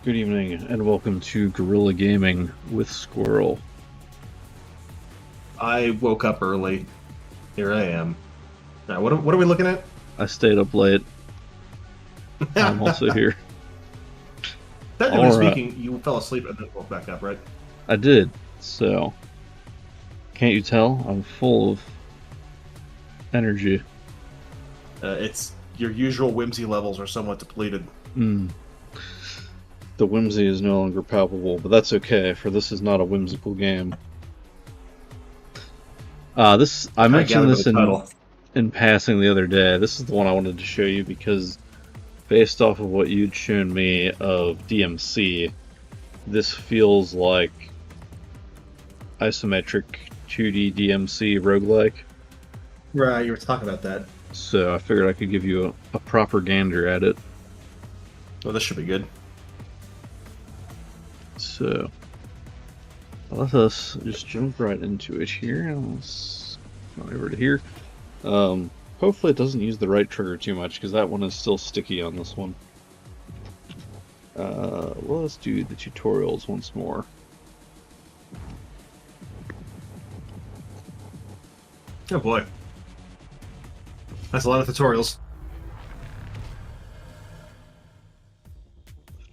Good evening, and welcome to Guerrilla Gaming with Squirrel. I woke up early. Here I am. Now, what are we looking at? I stayed up late. I'm also here. Technically speaking, you fell asleep and then woke back up, right? I did, so can't you tell? I'm full of energy. It's your usual whimsy levels are somewhat depleted. The whimsy is no longer palpable, but that's okay, for this is not a whimsical game. I mentioned this in passing the other day. This is the one I wanted to show you because based off of what you'd shown me of DMC, this feels like isometric 2D DMC roguelike. Right, you were talking about that. So I figured I could give you a proper gander at it. Well, this should be good. So let us just jump right into it here. Let's go over to here. Hopefully it doesn't use the right trigger too much, because that one is still sticky on this one. Well, let's do the tutorials once more. Oh boy. That's a lot of tutorials.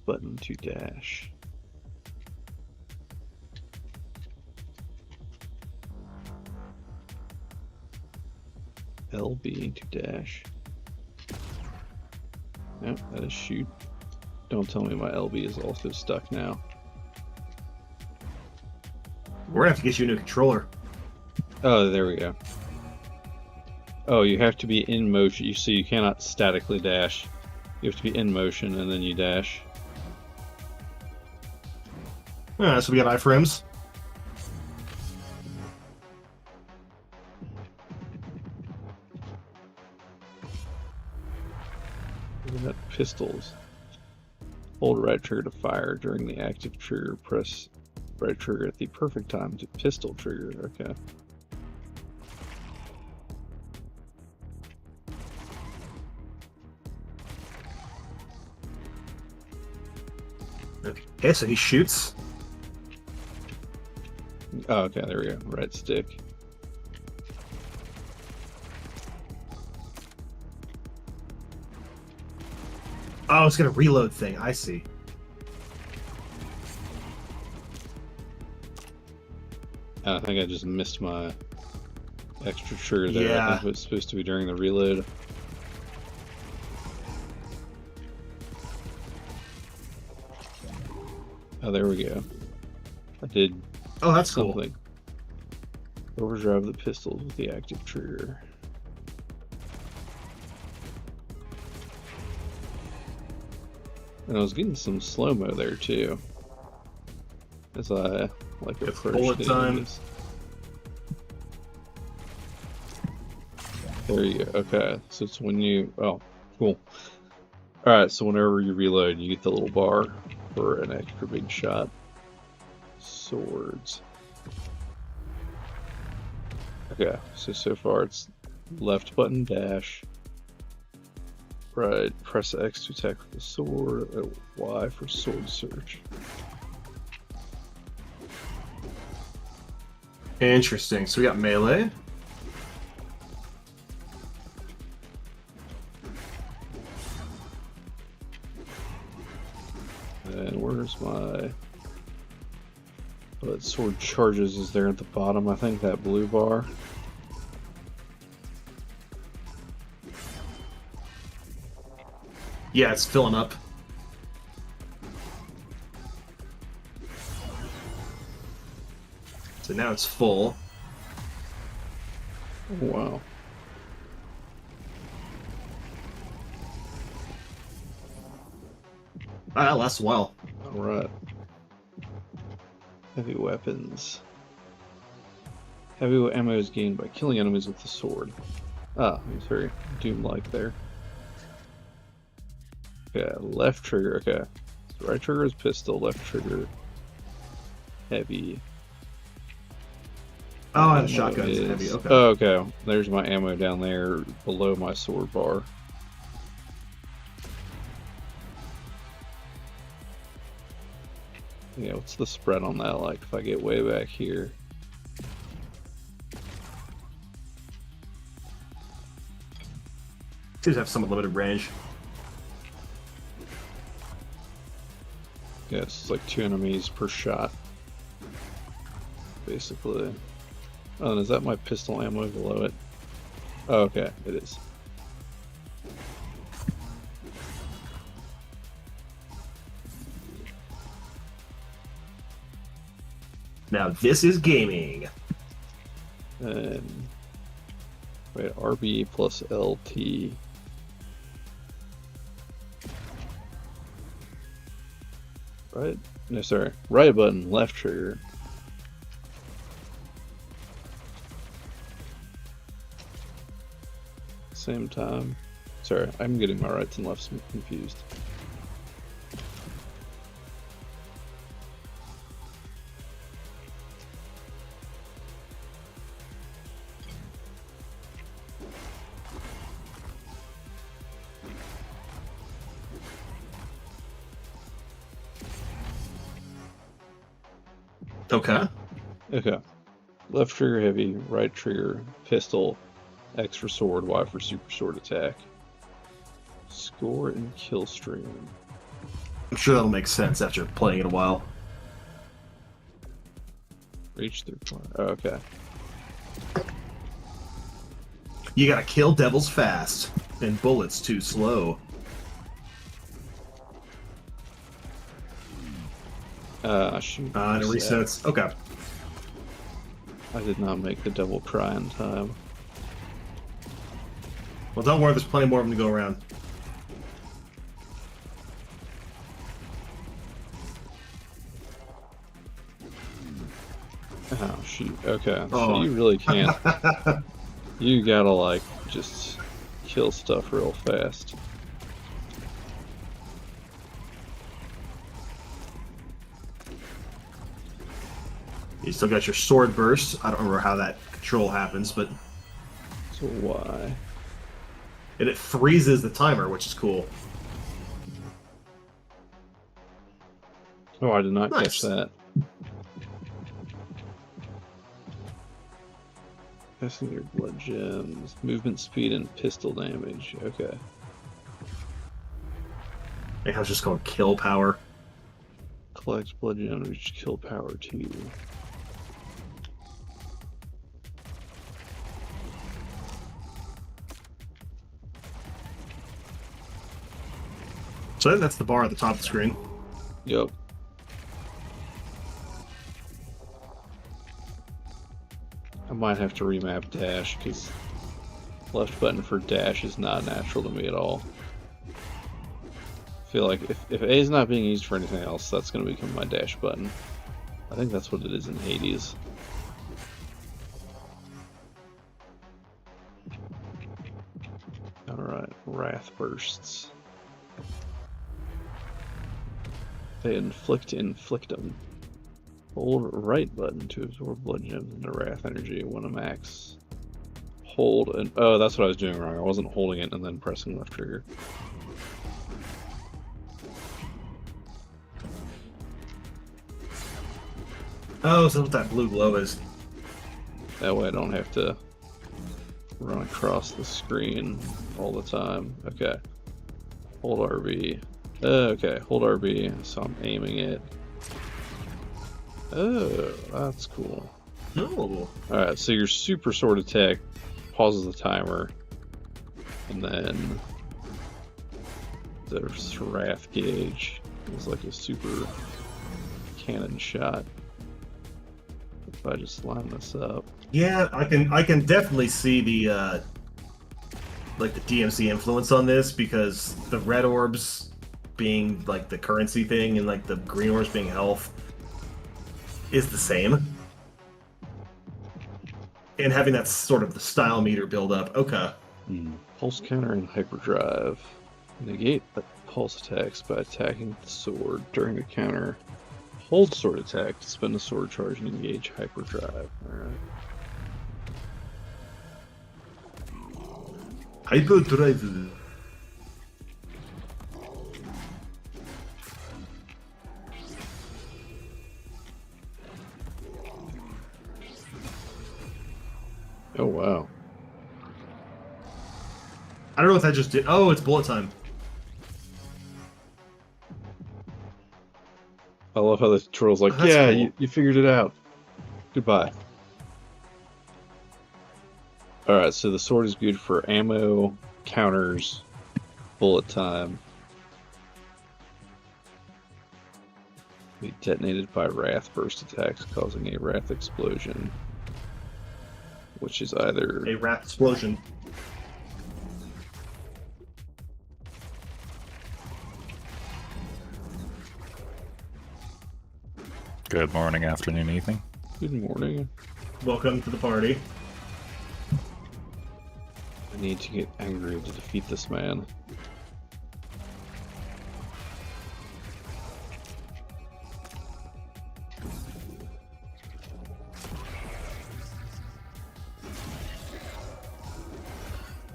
Button to dash. LB to dash. Yep, that is shoot. Don't tell me my LB is also stuck now. We're gonna have to get you a new controller. Oh, there we go. Oh, you have to be in motion. So you cannot statically dash. You have to be in motion and then you dash. So we got iframes. We got pistols. Hold right trigger to fire during the active trigger. Press right trigger at the perfect time to pistol trigger. Okay. Okay, so he shoots. Oh, okay, there we go. Right stick. Oh, it's got a reload thing. I see. I think I just missed my extra trigger there. Yeah. I think it was supposed to be during the reload. Oh, there we go. I did. Oh, that's something. Cool. Overdrive the pistols with the active trigger. And I was getting some slow-mo there too, as I like approached bullet time. There you go. Okay, so it's when you. Oh, cool. All right, so whenever you reload, you get the little bar for an extra big shot. Swords. Okay, so far it's left button dash. Right, press X to attack with the sword, Y for sword search. Interesting. So we got melee. And where's my... Oh, that sword charges is there at the bottom, I think, that blue bar. Yeah, it's filling up. So now it's full. Oh, wow. That lasts a while. Alright. Heavy weapons. Heavy ammo is gained by killing enemies with the sword. Ah, it's very Doom-like there. Okay, left trigger, okay. So right trigger is pistol, left trigger heavy. Oh, and shotgun's heavy, okay. Oh, okay. There's my ammo down there below my sword bar. Yeah, what's the spread on that like if I get way back here? Seems to have somewhat limited range. Yeah, it's like 2 enemies per shot. Basically. Oh, and is that my pistol ammo below it? Oh, okay, it is. Now this is gaming. And wait, RB plus LT. Right? No, sorry. Right button, left trigger. Same time. Sorry, I'm getting my rights and lefts confused. Okay. Okay. Left trigger heavy, right trigger pistol, X for sword, Y for super sword attack. Score and kill stream. I'm sure that'll make sense after playing it a while. Reach through. Oh, okay. You gotta kill devils fast, and bullets too slow. Shoot. And it resets. Okay. I did not make the devil cry in time. Well, don't worry, there's plenty more of them to go around. Oh, shoot. Okay. Oh. So you really can't. You gotta, like, just kill stuff real fast. You still got your sword burst. I don't remember how that control happens, but... So why? And it freezes the timer, which is cool. Oh, I did not Nice. catch that. Passing your blood gems, movement speed, and pistol damage. Okay. I think I was just going kill power. Collect blood gems, reach kill power 2. So I think that's the bar at the top of the screen. Yup. I might have to remap dash, because left button for dash is not natural to me at all. I feel like if A is not being used for anything else, that's going to become my dash button. I think that's what it is in Hades. Alright, Wrath Bursts. They inflict them. Hold right button to absorb blood gems into wrath energy when a max. Hold and oh, that's what I was doing wrong. I wasn't holding it and then pressing left trigger. Oh, so that's what that blue glow is. That way I don't have to run across the screen all the time. Okay. Hold RB. Okay, hold RB, so I'm aiming it. Oh, that's cool. Oh. Alright, so your super sword attack pauses the timer, and then the wrath gauge is like a super cannon shot. If I just line this up. Yeah, I can definitely see the like the DMC influence on this, because the red orbs being like the currency thing and like the green orbs being health is the same. And having that sort of the style meter build up. Okay. Pulse counter and hyperdrive. Negate pulse attacks by attacking the sword during the counter. Hold sword attack to spend a sword charge and engage hyperdrive. Alright. Hyperdrive. Oh, wow. I don't know what that just did. Oh, it's bullet time. I love how the tutorial's like, yeah, cool. you figured it out. Goodbye. Alright, so the sword is good for ammo, counters, bullet time. Be detonated by wrath burst attacks, causing a wrath explosion. Which is either... a wrath explosion. Good morning, afternoon, evening. Good morning. Welcome to the party. I need to get angry to defeat this man.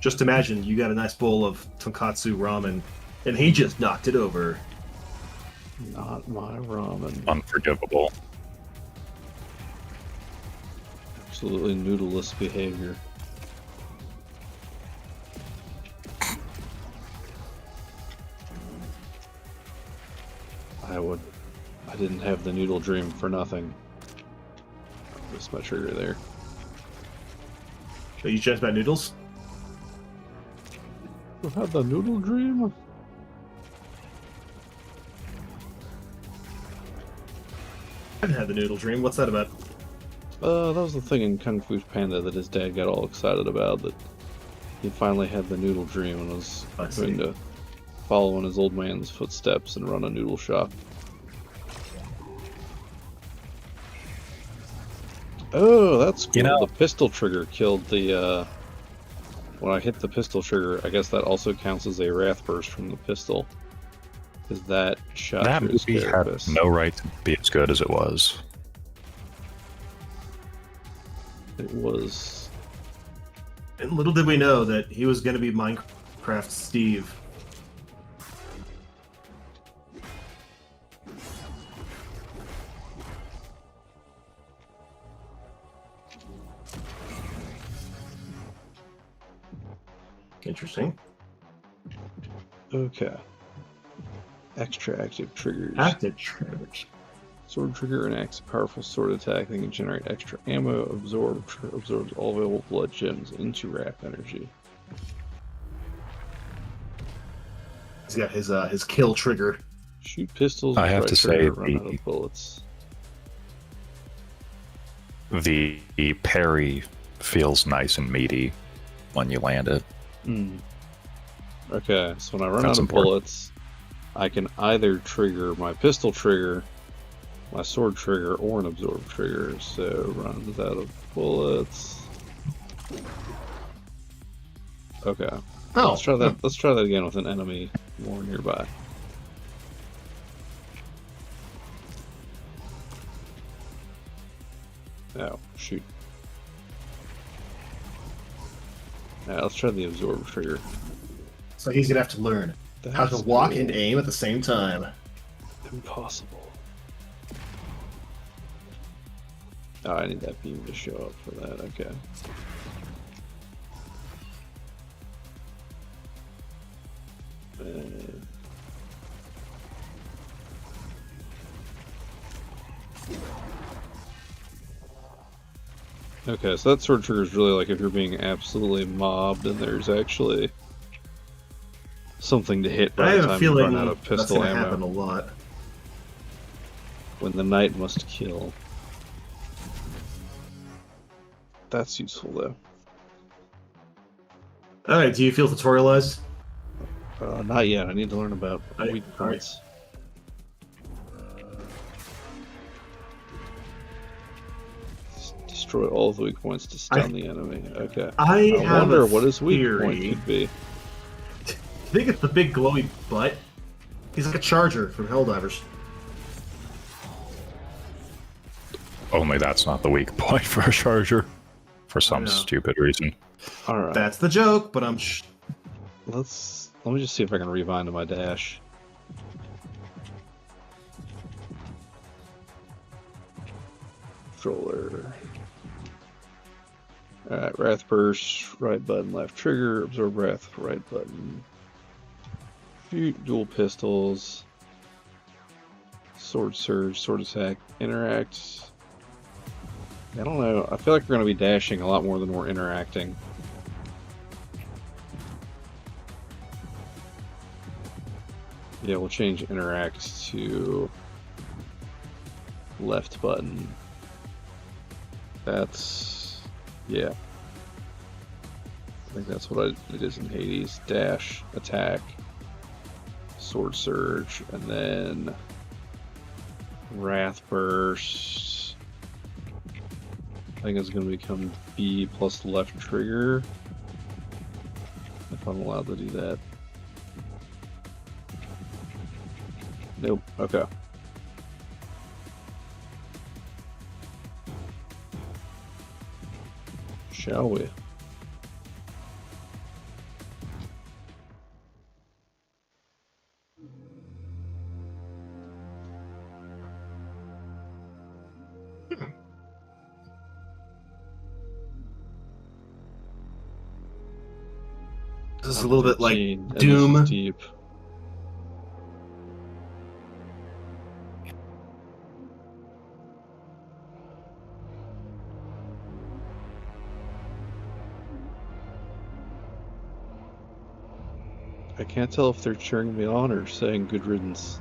Just imagine you got a nice bowl of tonkatsu ramen, and he just knocked it over. Not my ramen. Unforgivable. Absolutely noodleless behavior. I didn't have the noodle dream for nothing. That's my trigger there. So you just about noodles? You had the noodle dream? I haven't had the noodle dream. What's that about? That was the thing in Kung Fu Panda that his dad got all excited about, that he finally had the noodle dream and was going to follow in his old man's footsteps and run a noodle shop. Oh, that's cool. You know, the pistol trigger killed the, when I hit the pistol trigger, I guess that also counts as a wrath burst from the pistol. Because that shot that movie had no right to be as good as it was. It was. And little did we know that he was going to be Minecraft Steve. Interesting. Okay. Extra active triggers. Active triggers. Sword trigger enacts a powerful sword attack that can generate extra ammo, absorbs all available blood gems into wrath energy. He's got his kill trigger. Shoot pistols. I have to say, run out of bullets. The parry feels nice and meaty when you land it. Okay, so when I run out of bullets, I can either trigger my pistol trigger, my sword trigger, or an absorb trigger. So runs out of bullets. Okay. Oh, let's try that. Let's try that again with an enemy more nearby. Oh, shoot. Let's try the absorb trigger. So he's gonna have to learn how to walk and aim at the same time. Impossible. Oh, I need that beam to show up for that. Okay. Okay, so that sword trigger is really like if you're being absolutely mobbed and there's actually something to hit by the time you run out of pistol ammo. That's gonna happen a lot. When the knight must kill. That's useful though. Alright, do you feel tutorialized? Not yet. I need to learn about weak points. Destroy all of the weak points to stun the enemy. Okay. I wonder what his weak point could be. I think it's the big glowy butt. He's like a charger from Helldivers. Only that's not the weak point for a charger. For some stupid reason. Alright. That's the joke, but I'm let me just see if I can rewind to my dash. Controller. Alright, Wrath Burst, right button, left trigger, Absorb Wrath, right button. Shoot, dual pistols. Sword Surge, Sword Attack, Interact. I don't know, I feel like we're going to be dashing a lot more than we're interacting. Yeah, we'll change Interact to left button. That's, yeah. I think that's what it is in Hades. Dash, attack, sword surge, and then Wrath Burst. I think it's going to become B plus left trigger. If I'm allowed to do that. Nope, okay. Shall we? This is a little bit like 15, and Doom. this is deep. I can't tell if they're cheering me on or saying good riddance.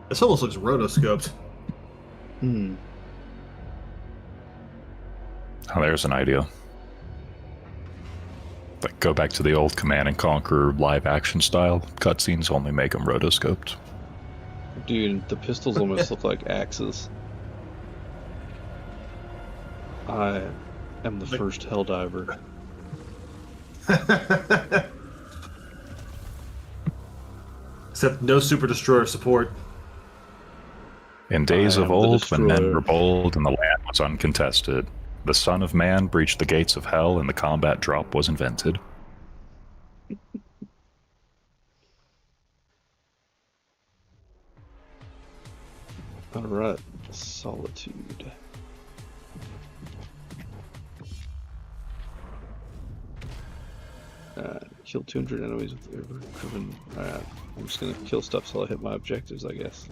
This almost looks rotoscoped. Hmm. Oh, there's an idea. Like, go back to the old Command and Conquer live action style. Cutscenes only make them rotoscoped. Dude, the pistols almost look like axes. I am the first Helldiver. Except no Super Destroyer support. In days I of am the old, when men destroyer. were bold and the land was uncontested, the Son of Man breached the gates of hell and the combat drop was invented. Alright, Solitude. Kill 200 enemies with ever-driven. Alright, I'm just gonna kill stuff till I hit my objectives, I guess.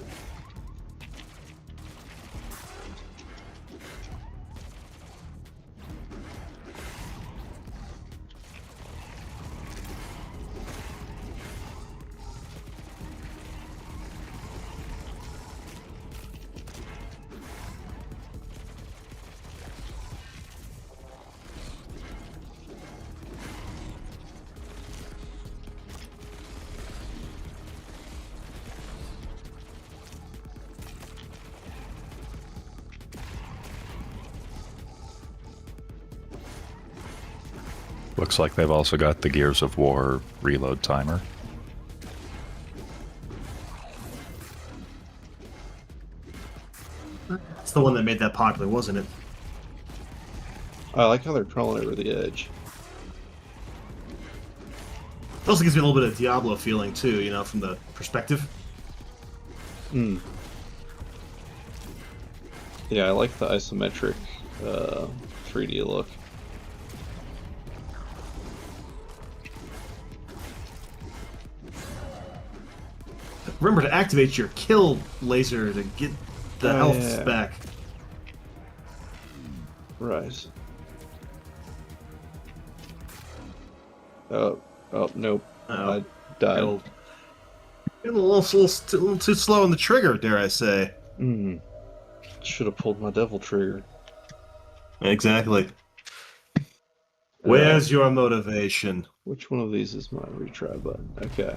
Looks like they've also got the Gears of War reload timer. It's the one that made that popular, wasn't it? I like how they're crawling over the edge. It also gives me a little bit of Diablo feeling too, you know, from the perspective. Hmm. Yeah, I like the isometric 3D look. Remember to activate your kill laser to get the health yeah. back. Right. Oh, nope. Oh, I died. Getting a little too slow on the trigger, dare I say. Should have pulled my devil trigger. Exactly. Where's your motivation? Which one of these is my retry button? Okay.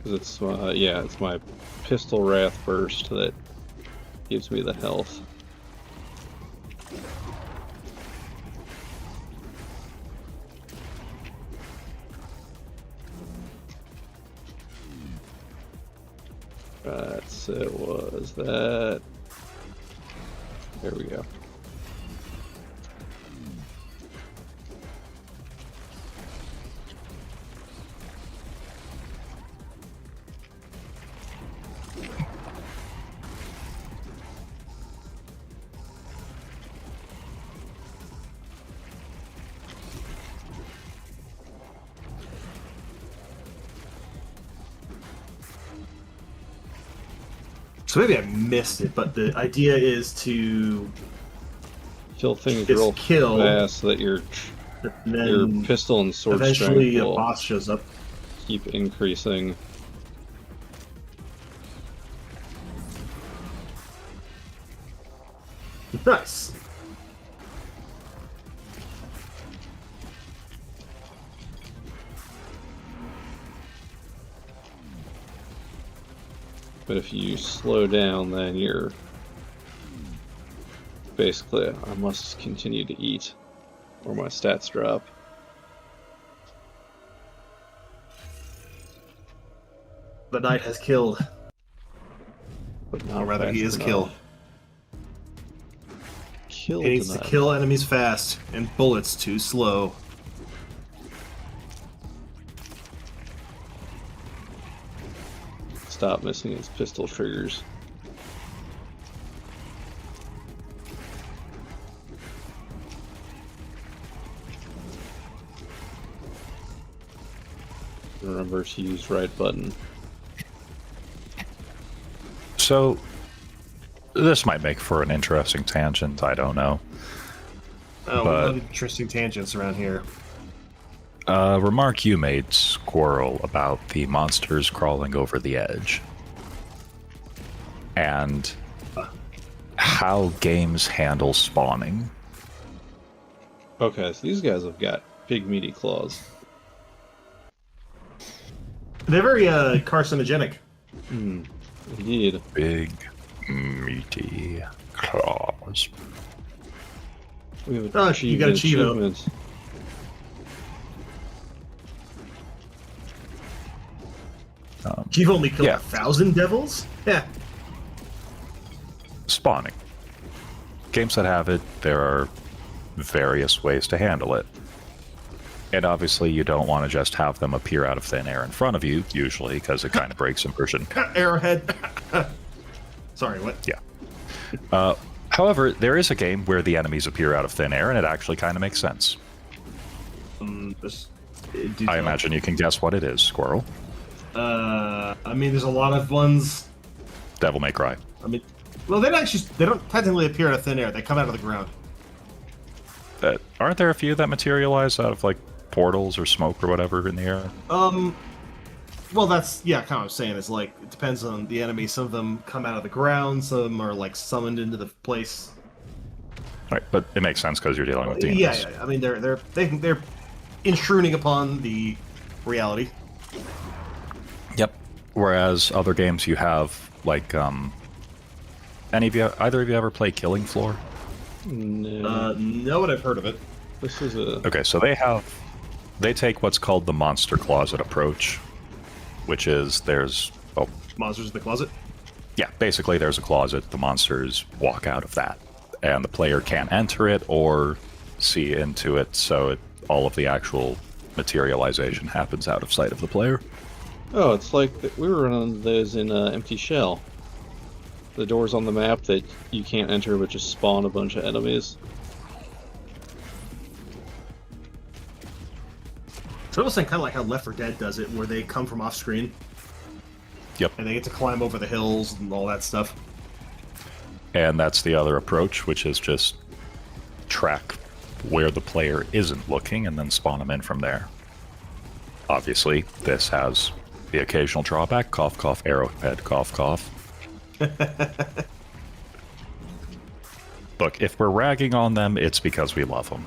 Because it's my, yeah, it's my pistol wrath burst that gives me the health. Right, so it was that. There we go. So maybe I missed it, but the idea is to kill things just real kill, fast so that your pistol and sword eventually strength a will boss shows up. keep increasing. Nice. But if you slow down, then you're basically, I must continue to eat or my stats drop. The knight has killed. But not Or rather, he is enough. killed. Killed He needs to tonight. kill enemies fast, and bullets too slow. Stop missing his pistol triggers. Remember to use right button. So, this might make for an interesting tangent, I don't know. Oh, But- we love interesting tangents around here. A remark you made, Squirrel, about the monsters crawling over the edge. And how games handle spawning. Okay, so these guys have got big meaty claws. They're very carcinogenic. Indeed. Big, meaty claws. We have Oh, you got achievements. You've only killed Yeah. 1,000 devils? Yeah. Spawning. Games that have it, there are various ways to handle it. And obviously you don't want to just have them appear out of thin air in front of you, usually, because it kind of breaks immersion. Arrowhead. Sorry, what? Yeah. However, there is a game where the enemies appear out of thin air, and it actually kind of makes sense. I imagine you can guess what it is, Squirrel. I mean, there's a lot of ones. Devil May Cry. I mean, well, they don't technically appear out of thin air. They come out of the ground. Aren't there a few that materialize out of, like, portals or smoke or whatever in the air? Well, that's, yeah, kind of what I'm saying. It's like, it depends on the enemy. Some of them come out of the ground. Some of them are, like, summoned into the place. Right, but it makes sense because you're dealing with demons. Yeah. I mean, they're intruding upon the reality. Yep. Whereas other games you have, like, either of you ever play Killing Floor? No. No, but I've heard of it. This is a... Okay, so they take what's called the monster closet approach, which is Monsters in the closet? yeah, basically there's a closet, the monsters walk out of that, and the player can't enter it or see into it, so all of the actual materialization happens out of sight of the player. Oh, it's like we were running those in Empty Shell. The doors on the map that you can't enter but just spawn a bunch of enemies. It's almost like kind of like how Left 4 Dead does it, where they come from off screen. Yep. And they get to climb over the hills and all that stuff. And that's the other approach, which is just track where the player isn't looking and then spawn them in from there. Obviously, this has the occasional drawback, cough, cough, arrowhead, cough, cough. Look, if we're ragging on them, it's because we love them.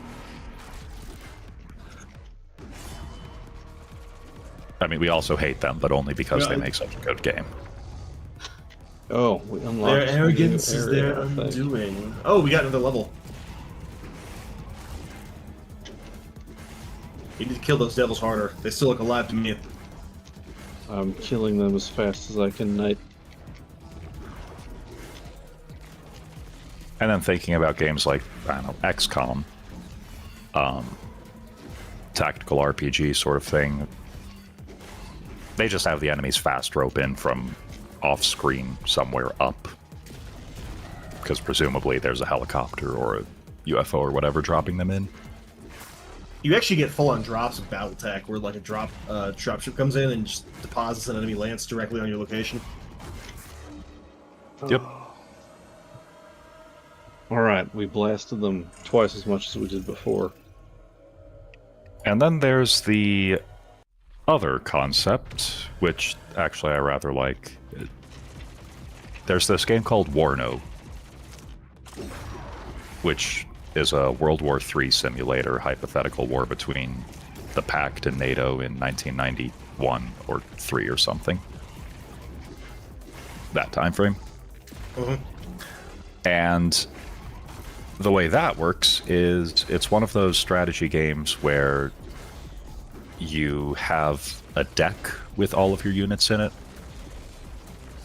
I mean, we also hate them, but only because they make such a good game. Oh, we unlocked Their arrogance a new is area, their I think. undoing. Oh, we got another level. You need to kill those devils harder. They still look alive to me. I'm killing them as fast as I can, Knight. And then thinking about games like, I don't know, XCOM, tactical RPG sort of thing, they just have the enemies fast rope in from off-screen somewhere up. Because presumably there's a helicopter or a UFO or whatever dropping them in. You actually get full-on drops of BattleTech, where like a dropship comes in and just deposits an enemy lance directly on your location. Yep. Alright, we blasted them twice as much as we did before. And then there's the other concept, which actually I rather like. There's this game called Warno, which is a World War III simulator, hypothetical war between the Pact and NATO in 1991 or 3 or something. That time frame. Mm-hmm. And the way that works is it's one of those strategy games where you have a deck with all of your units in it,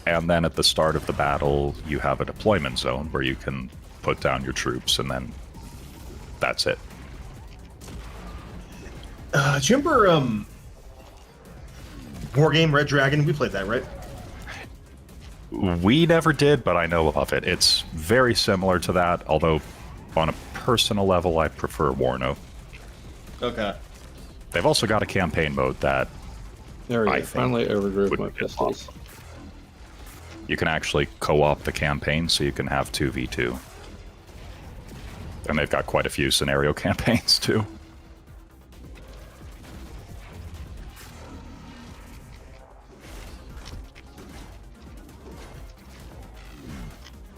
and then at the start of the battle you have a deployment zone where you can put down your troops, and then that's it. Do you remember War Game Red Dragon? We played that, right? We never did, but I know of it. It's very similar to that, although on a personal level I prefer Warno. Okay. They've also got a campaign mode that There we I go. think Finally overdrove would my be pistols. awesome. You can actually co-op the campaign, so you can have 2v2. And they've got quite a few scenario campaigns, too.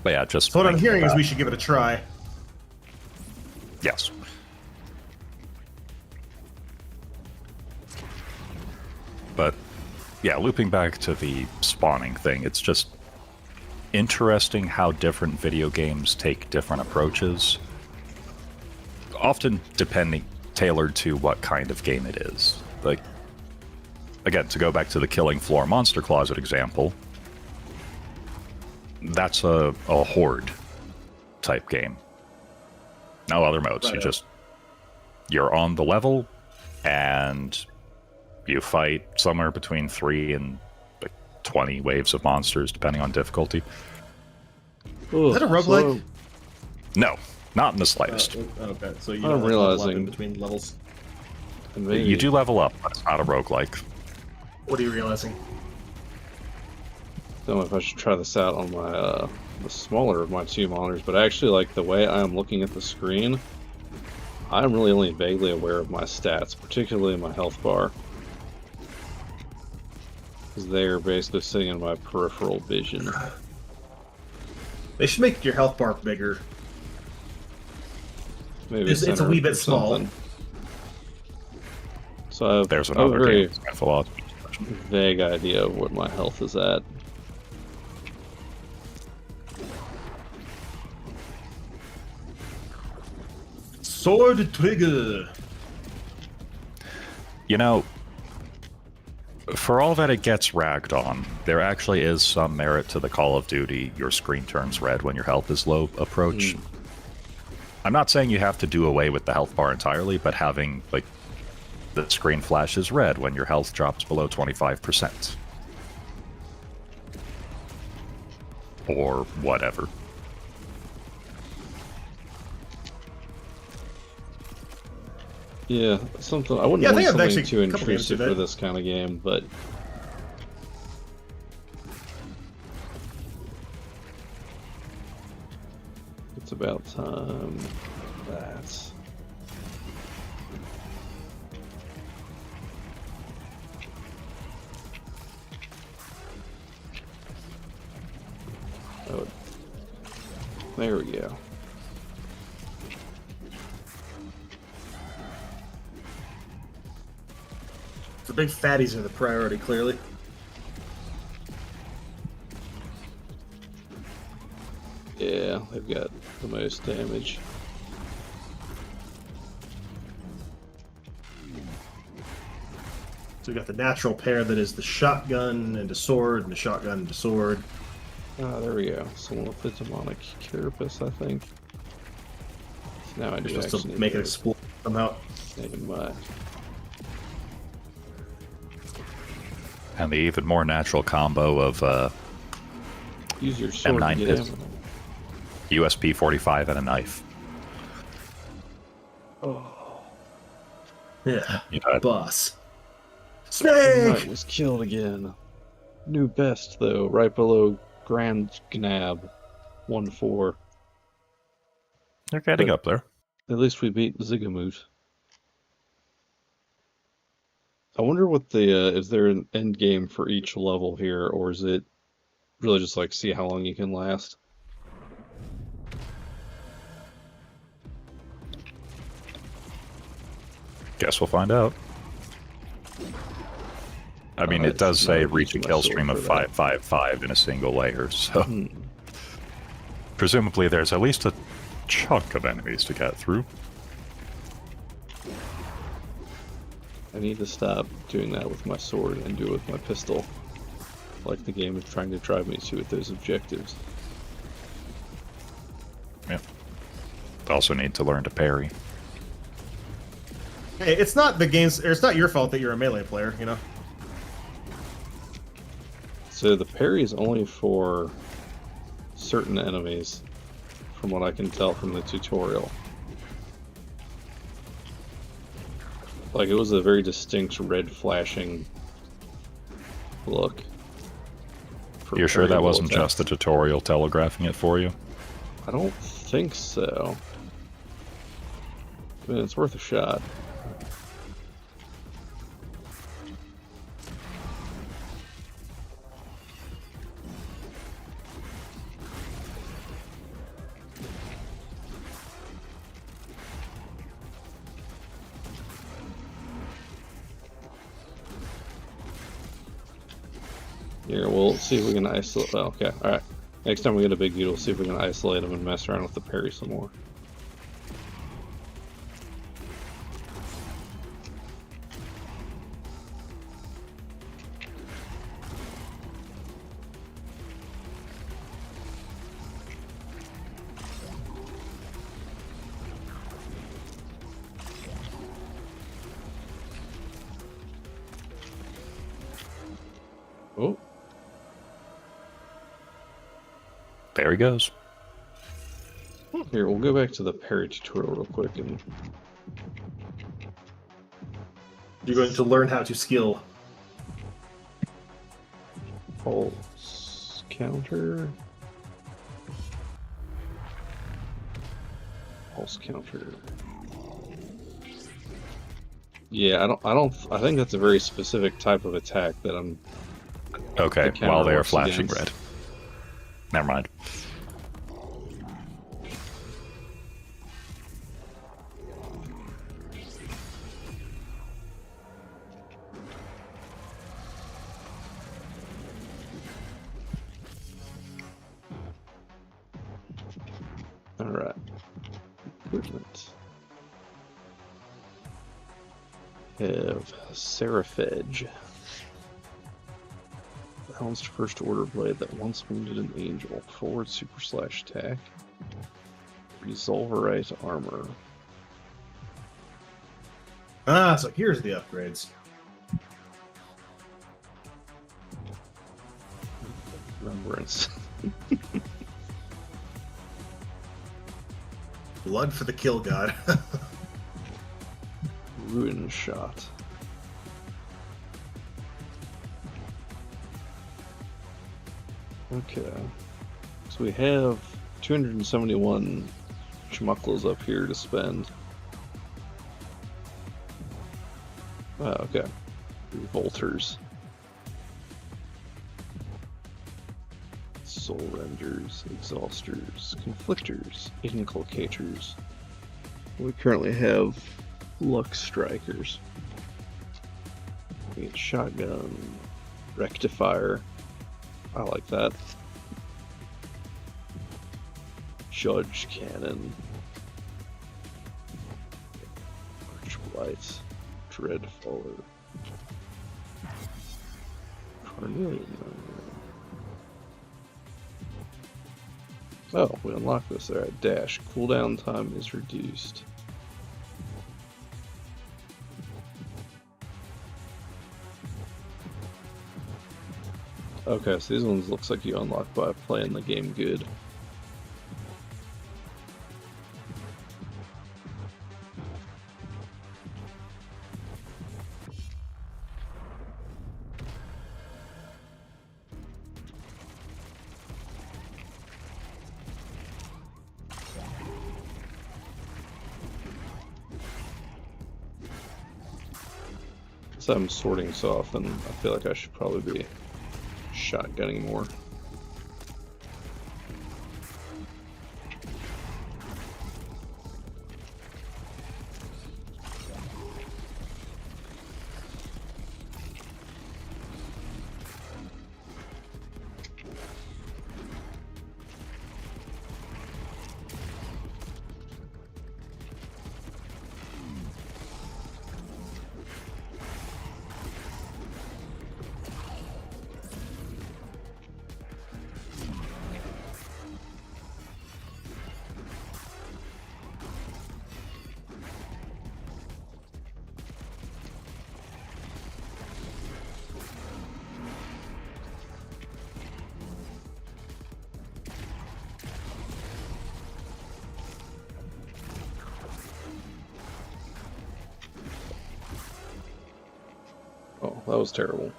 But yeah, just... So what I'm thinking hearing is about- we should give it a try. Yes. But, yeah, looping back to the spawning thing, it's just interesting how different video games take different approaches. Often tailored to what kind of game it is. Like, again, to go back to the Killing Floor Monster Closet example, that's a horde type game. No other modes. Right. You're on the level, and you fight somewhere between 3 and like 20 waves of monsters, depending on difficulty. Is that a roguelike? No, not in the slightest. Okay, so you I'm don't level up realizing- in between levels. And maybe, You do level up, but it's not a roguelike. What are you realizing? don't know if I should try this out on my the smaller of my two monitors, but actually, like, the way I'm looking at the screen, I'm really only vaguely aware of my stats, particularly my health bar. Because they're basically sitting in my peripheral vision. They should make your health bar bigger. Maybe It's a center wee or bit small. something. So I have There's a another very game. Philosophy. vague idea of what my health is at. Sword trigger. You know, for all that it gets ragged on, there actually is some merit to the Call of Duty your screen turns red when your health is low approach. I'm not saying you have to do away with the health bar entirely, but having, like, the screen flashes red when your health drops below 25%. Or whatever. Yeah, something I wouldn't Yeah, I want think I've something actually too a couple games intrusive did for that. this kind of game, but it's about time that oh, there we go. The big fatties are the priority, clearly. Yeah, they've got the most damage. So we got the natural pair that is the shotgun and a sword, and the shotgun and a sword. Ah, there we go. Someone with the demonic carapace, I think. So now I You're do supposed actually to make it need explode somehow. name my And the even more natural combo of use your sword M9 to get pistol. ammo. USP 45 and a knife. Yeah. Yeah. Boss. Knight Snake! was killed again. New best though, right below Grand Gnab 1-4. They're getting But up there. at least we beat Zigamoot. I wonder what the is there an end game for each level here, or is it really just like see how long you can last? Guess we'll find out. I mean, it does say reach a kill stream of 555 in a single layer, so presumably there's at least a chunk of enemies to get through. I need to stop doing that with my sword and do it with my pistol, like the game is trying to drive me to with those objectives. Yeah. Also need to learn to parry. Hey, it's not the game's. Or it's not your fault that you're a melee player, you know. So the parry is only for certain enemies, from what I can tell from the tutorial. Like, it was a very distinct red flashing look. You're sure that wasn't just the tutorial telegraphing it for you? I don't think so. I mean, it's worth a shot. Here, we'll see if we can isolate. Oh, okay, alright. Next time we get a big dude, we'll see if we can isolate him and mess around with the parry some more. Oh. There he goes. Here, we'll go back to the parry tutorial real quick and... You're going to learn how to skill. Pulse counter. Pulse counter. Yeah, I think that's a very specific type of attack that I'm... Okay, the camera while they are works flashing against. red. Never mind. Alright. Equipment. Have Seraphedge. Balanced first order blade that once wounded an angel. Forward super slash attack. Resolverite armor. Ah, so here's the upgrades. Remembrance. Blood for the kill god. Ruin shot. Okay. So we have 271 schmuckles up here to spend. Okay. Revolters. Soul renders, exhausters, conflictors, inculcators. We currently have Lux strikers. We get shotgun, rectifier. I like that. Judge cannon. Archblight. Dreadfaller. Carnelian. Oh, we unlocked this. Alright, dash. Cooldown time is reduced. Okay, so these ones looks like you unlock by playing the game good. So I'm sorting so often, I feel like I should probably be shotgunning more. Oh, that was terrible.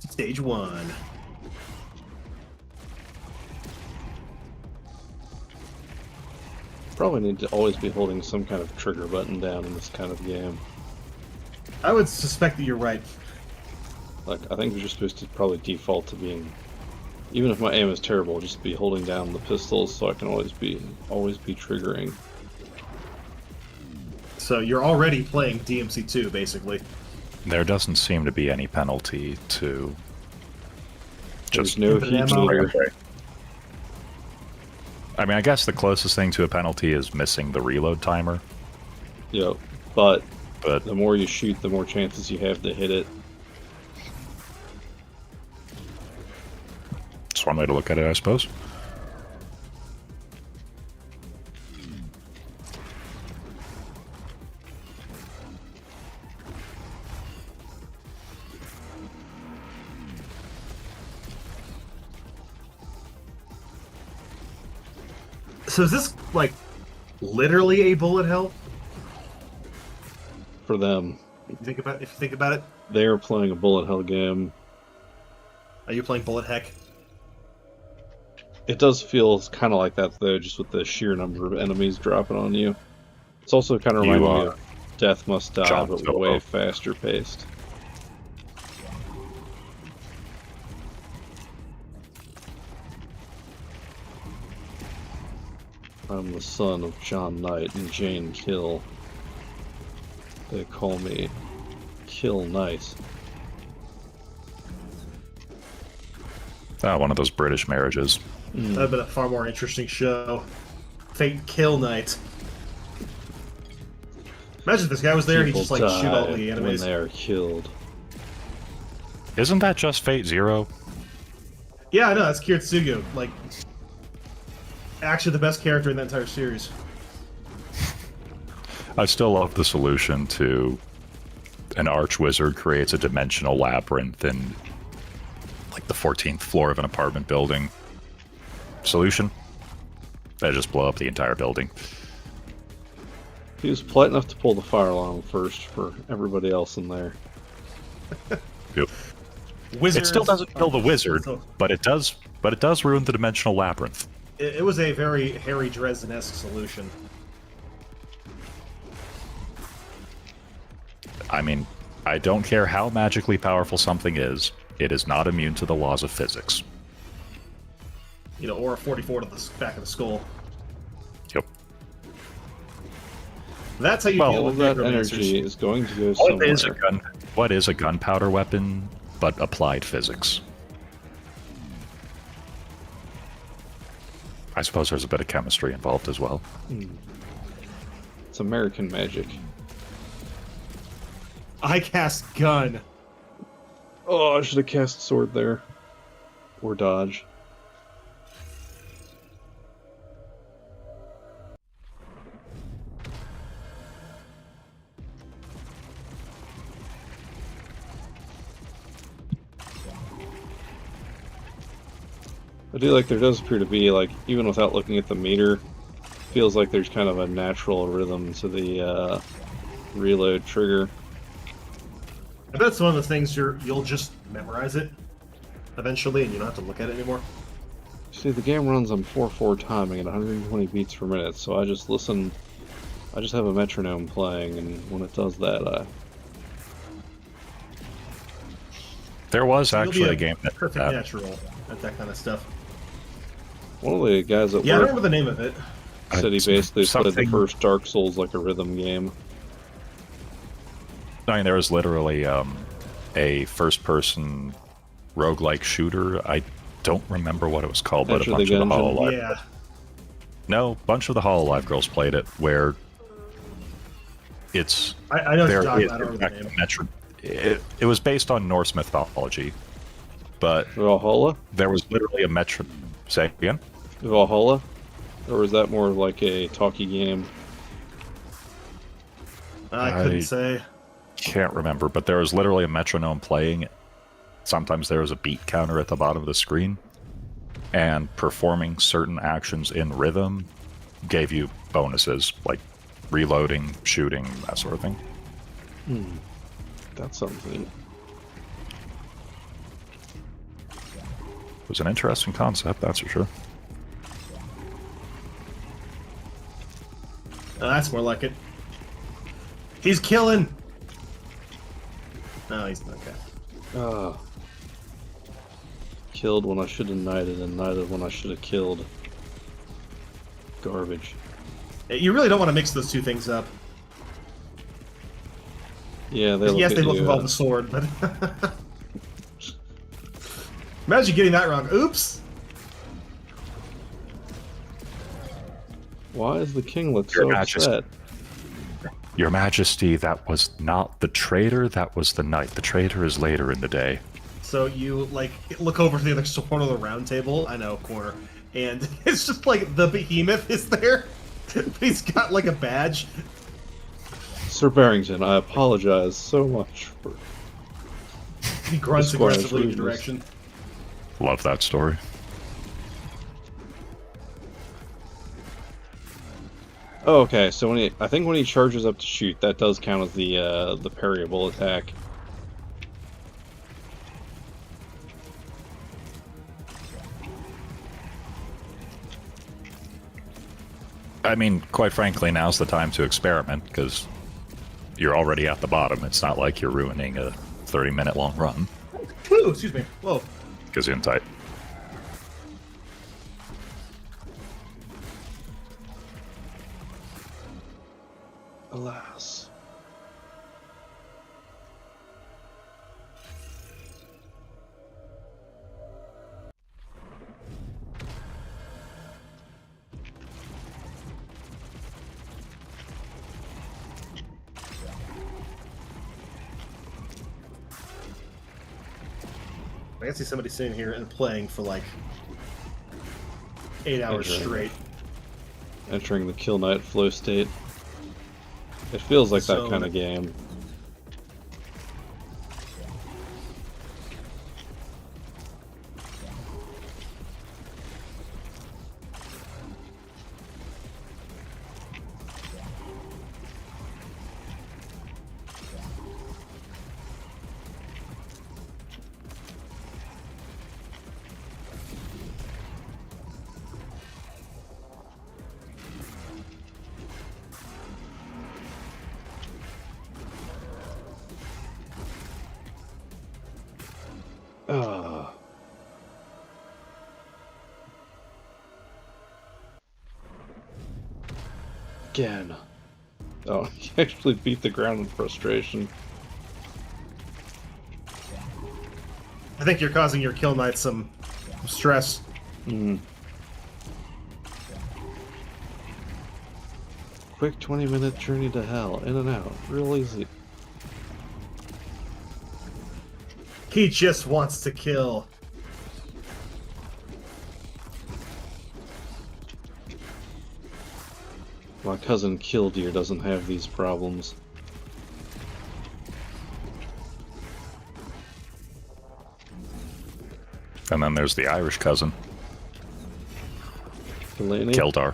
Stage 1. Probably need to always be holding some kind of trigger button down in this kind of game. I would suspect that you're right. Like, I think you're just supposed to probably default to being, even if my aim is terrible, just be holding down the pistols so I can always be triggering. So you're already playing DMC2, basically. There doesn't seem to be any penalty to There's just no infinite heat ammo. meter. I mean, I guess the closest thing to a penalty is missing the reload timer, Yep, but but the more you shoot, the more chances you have to hit it. it's one way to look at it, I suppose. So is this, like, literally a bullet hell? For them, If you think about it, they are playing a bullet hell game. are you playing bullet heck? It does feel kind of like that, though, just with the sheer number of enemies dropping on you. It's also kind of You reminding me are of Death Must Die, John but Solo. way faster paced. I'm the son of John Knight and Jane Kill. They call me Kill Knight. One of those British marriages. That'd have been a far more interesting show. Fate Kill Night. Imagine if this guy was there, he'd People just, like, shoot all die the when enemies. they are killed. Isn't that just Fate Zero? Yeah, I know, that's Kiritsugu. Like, actually the best character in that entire series. I still love the solution to an archwizard creates a dimensional labyrinth in like the 14th floor of an apartment building. Solution? They just blow up the entire building. He was polite enough to pull the fire alarm first for everybody else in there. Yep. Wizards, It still doesn't kill the wizard, so- but it does ruin the dimensional labyrinth. It was a very Harry Dresden-esque solution. I mean, I don't care how magically powerful something is, it is not immune to the laws of physics. You know, or a 44 to the back of the skull. Yep. That's how you Well, deal All with that necromancers. energy is going to go What somewhere. is a gunpowder weapon but applied physics? I suppose there's a bit of chemistry involved as well. It's American magic. I cast gun. Oh, I should have cast sword there. Or dodge. I do like there does appear to be, like, even without looking at the meter, feels like there's kind of a natural rhythm to the reload trigger. I bet it's one of the things you'll just memorize it eventually, and you don't have to look at it anymore. See, the game runs on 4/4 timing at 120 beats per minute, so I just listen. I just have a metronome playing, and when it does that, There was actually a game that perfect natural at that kind of stuff. one of the guys at Yeah, I work remember the name of it. said he basically played the something- first Dark Souls like a rhythm game. I mean, there was literally a first-person roguelike shooter. I don't remember what it was called, but a Enter the bunch of the Gungeon. Hololive. Yeah. No, a bunch of the Hololive girls played it, where it's I know what you're there talking is about. I don't remember the name. it was based on Norse mythology, but Valhalla? there was literally a metro. Say again? Valhalla? Or is that more like a talkie game? I couldn't say. Can't remember, but there was literally a metronome playing. Sometimes there was a beat counter at the bottom of the screen, and performing certain actions in rhythm gave you bonuses, like reloading, shooting, that sort of thing. That's something. It was an interesting concept, that's for sure. That's more like it. He's killing. No, he's not. Okay. Killed when I should have knighted, and knighted when I should have killed. Garbage. You really don't want to mix those two things up. Yeah, they look Yes, at they both you, involve the sword, but imagine getting that wrong. Oops. Why is the kinglet Your so Majesty. upset? Your Majesty, that was not the traitor, that was the knight. The traitor is later in the day. So you like look over to the other corner of the round table. I know, corner, and it's just like the behemoth is there. He's got like a badge. Sir Barrington, I apologize so much for... He grunts Squire's aggressively in your rudeness. direction. Love that story. Oh, okay, so I think when he charges up to shoot, that does count as the parryable attack. I mean, quite frankly, now's the time to experiment, because you're already at the bottom. It's not like you're ruining a 30-minute long run. Ooh, excuse me. Whoa. Because you're in tight. Alas. I can see somebody sitting here and playing for like 8 hours straight. Entering the Kill Knight flow state. It feels like that So- kind of game. Again. Oh, he actually beat the ground in frustration. I think you're causing your kill knight some stress. Quick 20-minute journey to hell, in and out, real easy. He just wants to kill. My cousin Killdeer doesn't have these problems. And then there's the Irish cousin, Delaney? Keldar.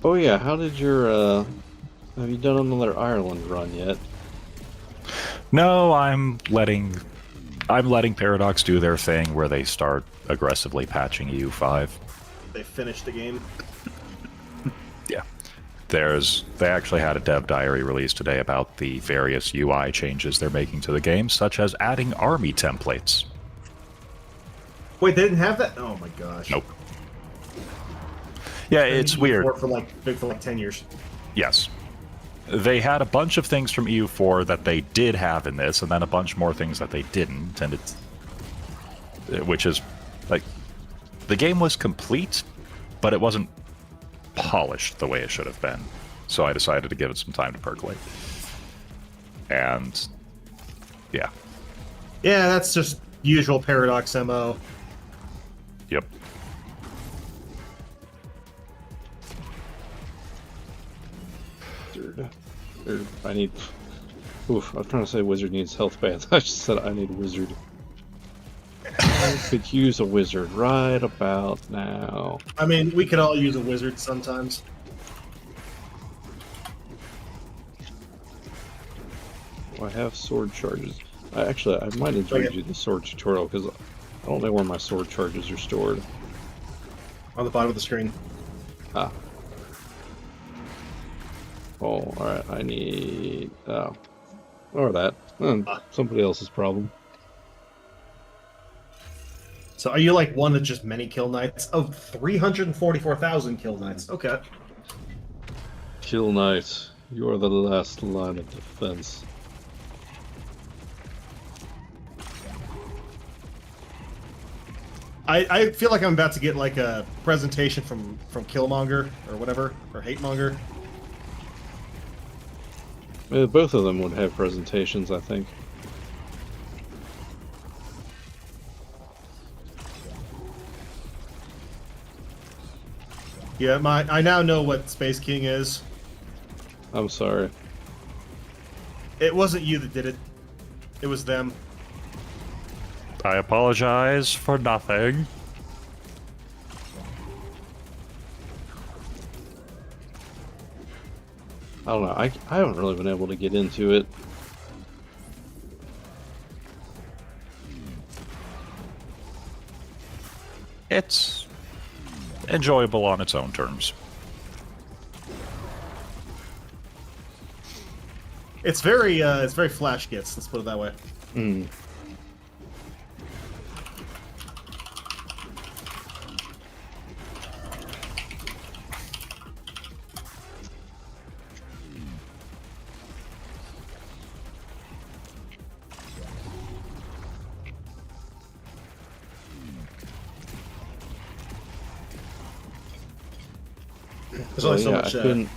Oh yeah, how did your have you done another Ireland run yet? No, I'm letting Paradox do their thing where they start aggressively patching EU5. They finished the game. Yeah. They actually had a dev diary released today about the various UI changes they're making to the game, such as adding army templates. Wait, they didn't have that? Oh my gosh. Nope. Yeah, it's weird. For like 10 years. Yes. They had a bunch of things from EU4 that they did have in this, and then a bunch more things that they didn't, and which is, like, the game was complete, but it wasn't polished the way it should have been. So I decided to give it some time to percolate. And, yeah. Yeah, that's just usual Paradox MO. Yep. I need... Oof, I was trying to say wizard needs health bath. I just said I need a wizard. I could use a wizard right about now. I mean, we could all use a wizard sometimes. I have sword charges. I might have read you the sword tutorial because I don't know where my sword charges are stored. On the bottom of the screen. Ah. Oh, alright, I need... Oh. Or that. Somebody else's problem. So are you like one of just many kill knights? Oh, 344,000 kill knights. Okay. Kill knight. You are the last line of defense. I feel like I'm about to get like a presentation from Killmonger or whatever, or Hatemonger. Both of them would have presentations, I think. Yeah, I now know what Space King is. I'm sorry. It wasn't you that did it. It was them. I apologize for nothing. I don't know. I haven't really been able to get into it. It's enjoyable on its own terms. It's very flash gets. Let's put it that way. Hmm. There's only so much.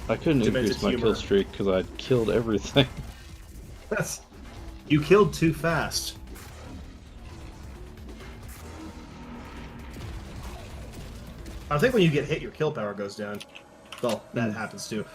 I couldn't increase my kill streak because I'd killed everything. You killed too fast. I think when you get hit, your kill power goes down. Well, that happens too.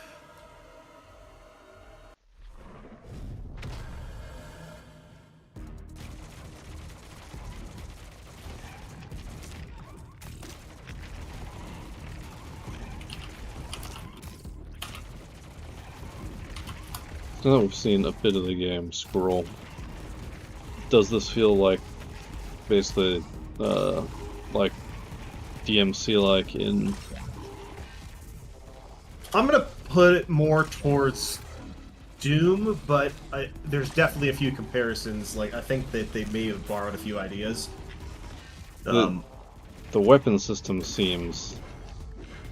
Now that we've seen a bit of the game, Squirrel, does this feel like basically like DMC like in... I'm gonna put it more towards Doom, but there's definitely a few comparisons. Like I think that they may have borrowed a few ideas. The weapon system seems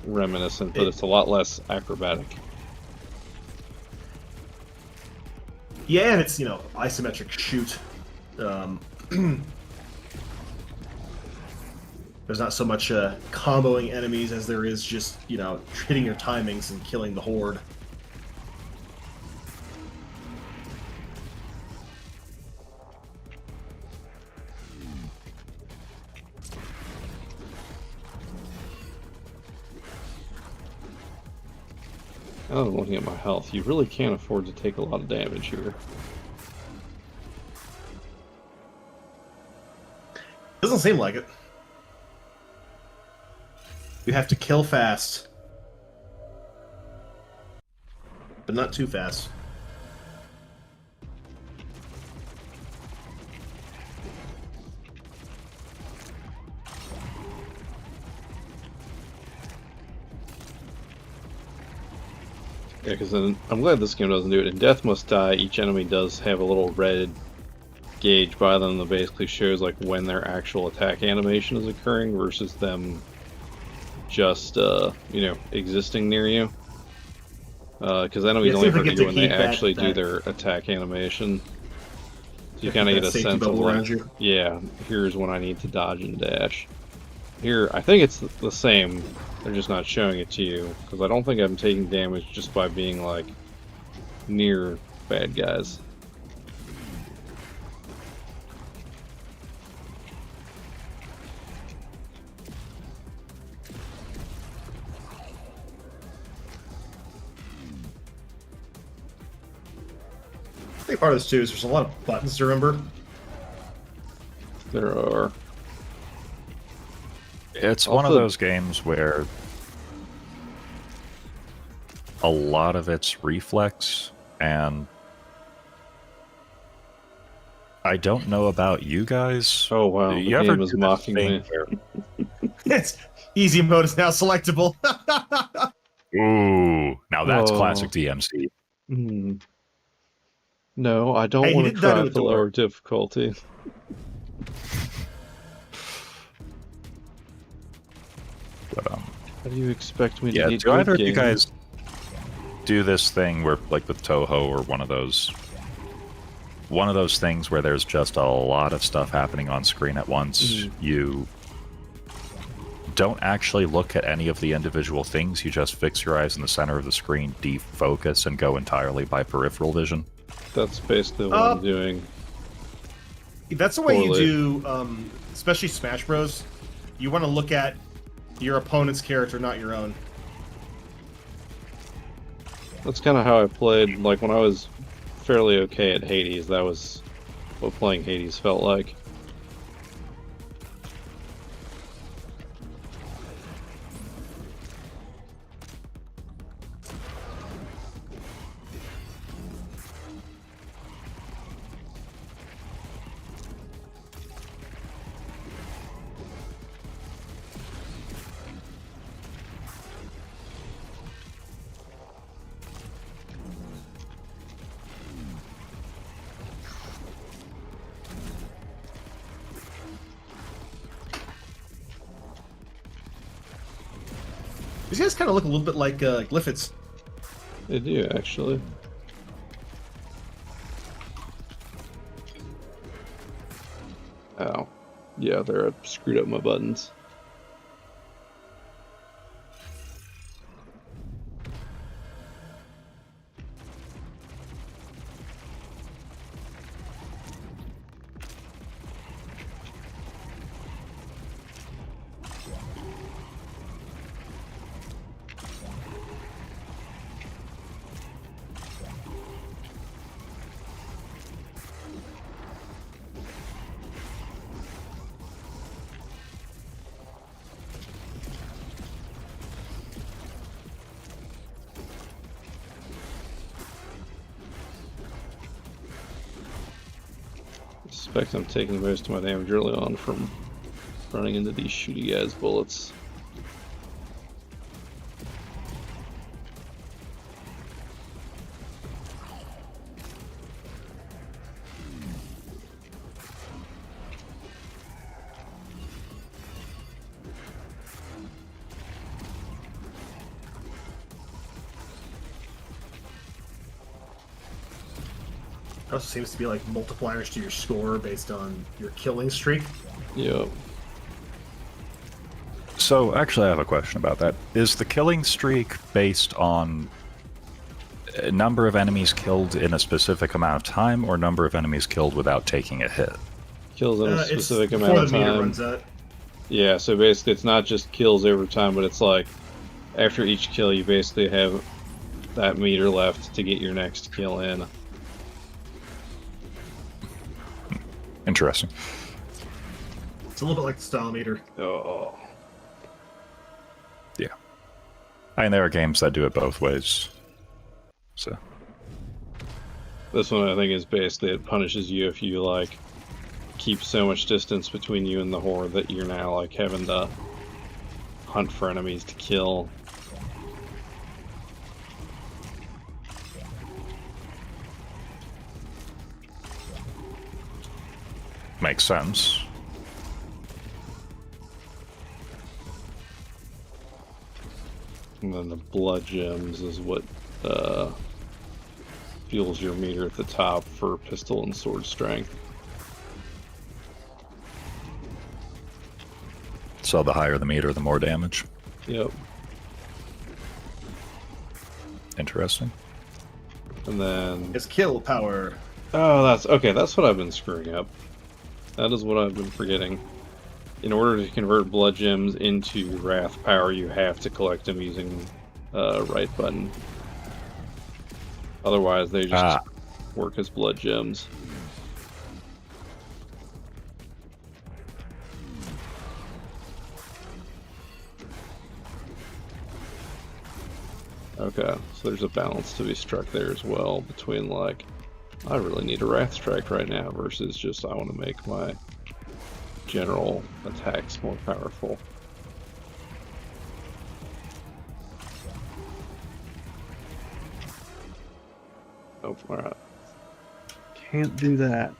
reminiscent, but it's a lot less acrobatic. Yeah, and it's, you know, isometric shoot. There's not so much comboing enemies as there is just, you know, hitting your timings and killing the horde. I'm looking at my health. You really can't afford to take a lot of damage here. Doesn't seem like it. You have to kill fast. but not too fast. Yeah, because I'm glad this game doesn't do it. In Death Must Die, each enemy does have a little red gauge by them that basically shows like when their actual attack animation is occurring versus them just existing near you. Because enemies only hurt you when they actually do their attack animation. So you kind of get a sense of like, yeah, here's when I need to dodge and dash. Here, I think it's the same. They're just not showing it to you because I don't think I'm taking damage just by being like near bad guys. I think part of this too is there's a lot of buttons to remember. There are. It's one of those games where a lot of it's reflex, and I don't know about you guys. Oh wow, the game is mocking me. It's easy mode is now selectable. Ooh, now that's classic DMC. No, I don't want to try the lower difficulty. But, how do you expect me to get do either of you guys do this thing where, like with Toho, or one of those things where there's just a lot of stuff happening on screen at once? You don't actually look at any of the individual things. You just fix your eyes in the center of the screen, defocus, and go entirely by peripheral vision. That's basically what I'm doing. That's the way you do, especially Smash Bros. You want to look at your opponent's character, not your own. That's kind of how I played, like when I was fairly okay at Hades. That was what playing Hades felt like. These guys kind of look a little bit like Glyphids. They do, actually. Ow. Yeah, they're screwed up my buttons. I suspect I'm taking most of my damage early on from running into these shooty guys' bullets. It also seems to be like multipliers to your score based on your killing streak. Yep. So, actually, I have a question about that. Is the killing streak based on a number of enemies killed in a specific amount of time, or number of enemies killed without taking a hit? Kills in a specific amount of time. Runs out. Yeah, so basically it's not just kills over time, but it's like after each kill you basically have that meter left to get your next kill in. Interesting. It's a little bit like the style meter. Oh. Yeah. I mean, there are games that do it both ways. So This one I think is basically it punishes you if you like keep so much distance between you and the horde that you're now like having to hunt for enemies to kill. makes sense. And then the blood gems is what fuels your meter at the top for pistol and sword strength. So the higher the meter, the more damage. Yep. Interesting. And then It's kill power. oh, that's okay. That's what I've been screwing up. That is what I've been forgetting. In order to convert blood gems into wrath power, you have to collect them using right button. Otherwise, they just work as blood gems. Okay, so there's a balance to be struck there as well between like, I really need a wrath strike right now versus just I want to make my general attacks more powerful. Oh, alright. Can't do that.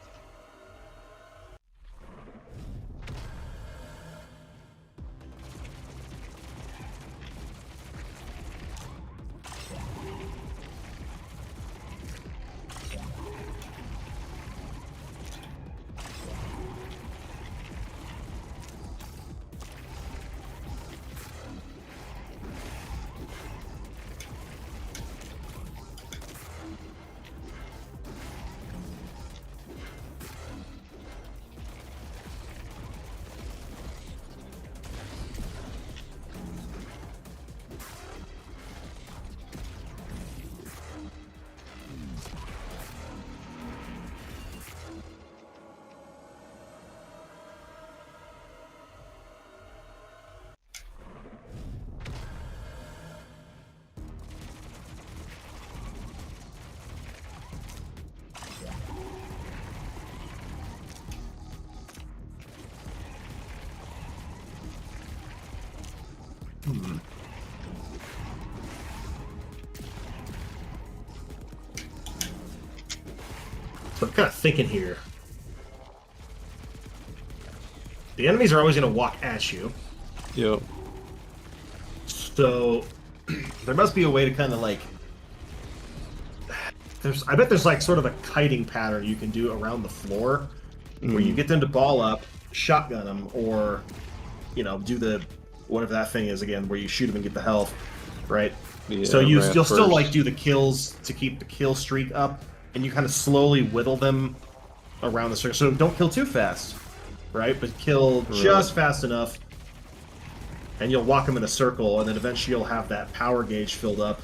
So I'm kind of thinking here. The enemies are always going to walk at you. Yep. So there must be a way to kind of like... I bet there's like sort of a kiting pattern you can do around the floor where you get them to ball up, shotgun them, or, you know, do the... whatever that thing is again, where you shoot them and get the health, right? Yeah, so you'll still first. like do the kills to keep the kill streak up, and you kind of slowly whittle them around the circle. So don't kill too fast, right? But kill just fast enough, and you'll walk them in a circle, and then eventually you'll have that power gauge filled up.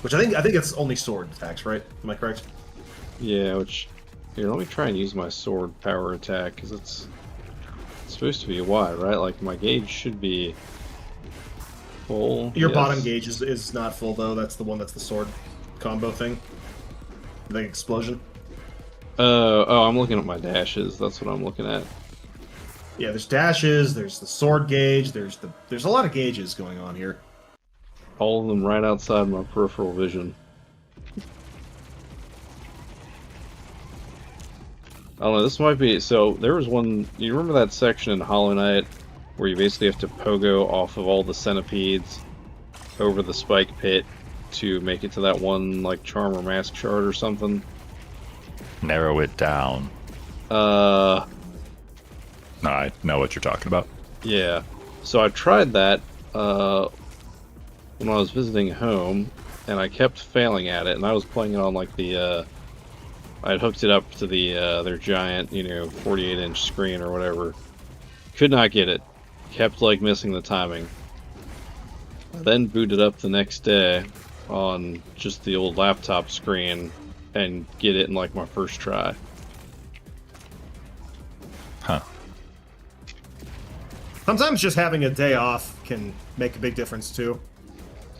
Which I think it's only sword attacks, right? Am I correct? Yeah, which... Here, let me try and use my sword power attack, because it's supposed to be wide, right? Like, my gauge should be full. Your Yes. bottom gauge is not full, though. That's the one that's the sword combo thing. The explosion. Oh, I'm looking at my dashes. That's what I'm looking at. Yeah, there's dashes, there's the sword gauge, there's a lot of gauges going on here. All of them right outside my peripheral vision. I don't know, this might be... So, there was one... You remember that section in Hollow Knight where you basically have to pogo off of all the centipedes over the spike pit to make it to that one, like, charm or mask shard or something? Narrow it down. No, I know what you're talking about. Yeah. So I tried that when I was visiting home, and I kept failing at it, and I was playing it on, like, the... I'd hooked it up to the their giant, 48-inch screen or whatever. Could not get it. Kept, like, missing the timing. I then booted up the next day on just the old laptop screen and get it in, like, my first try. Huh. Sometimes just having a day off can make a big difference, too.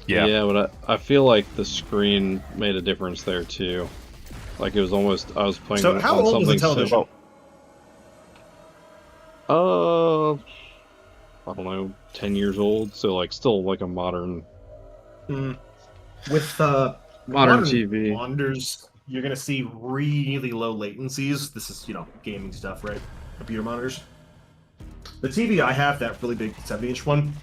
Yeah, but I feel like the screen made a difference there too. Like it was almost I was playing So how on old was the something television? I don't know, 10 years old, so like still like a modern With modern modern TV. monitors, you're gonna see really low latencies. This is, gaming stuff, right? Computer monitors. The TV I have, that really big 70-inch one,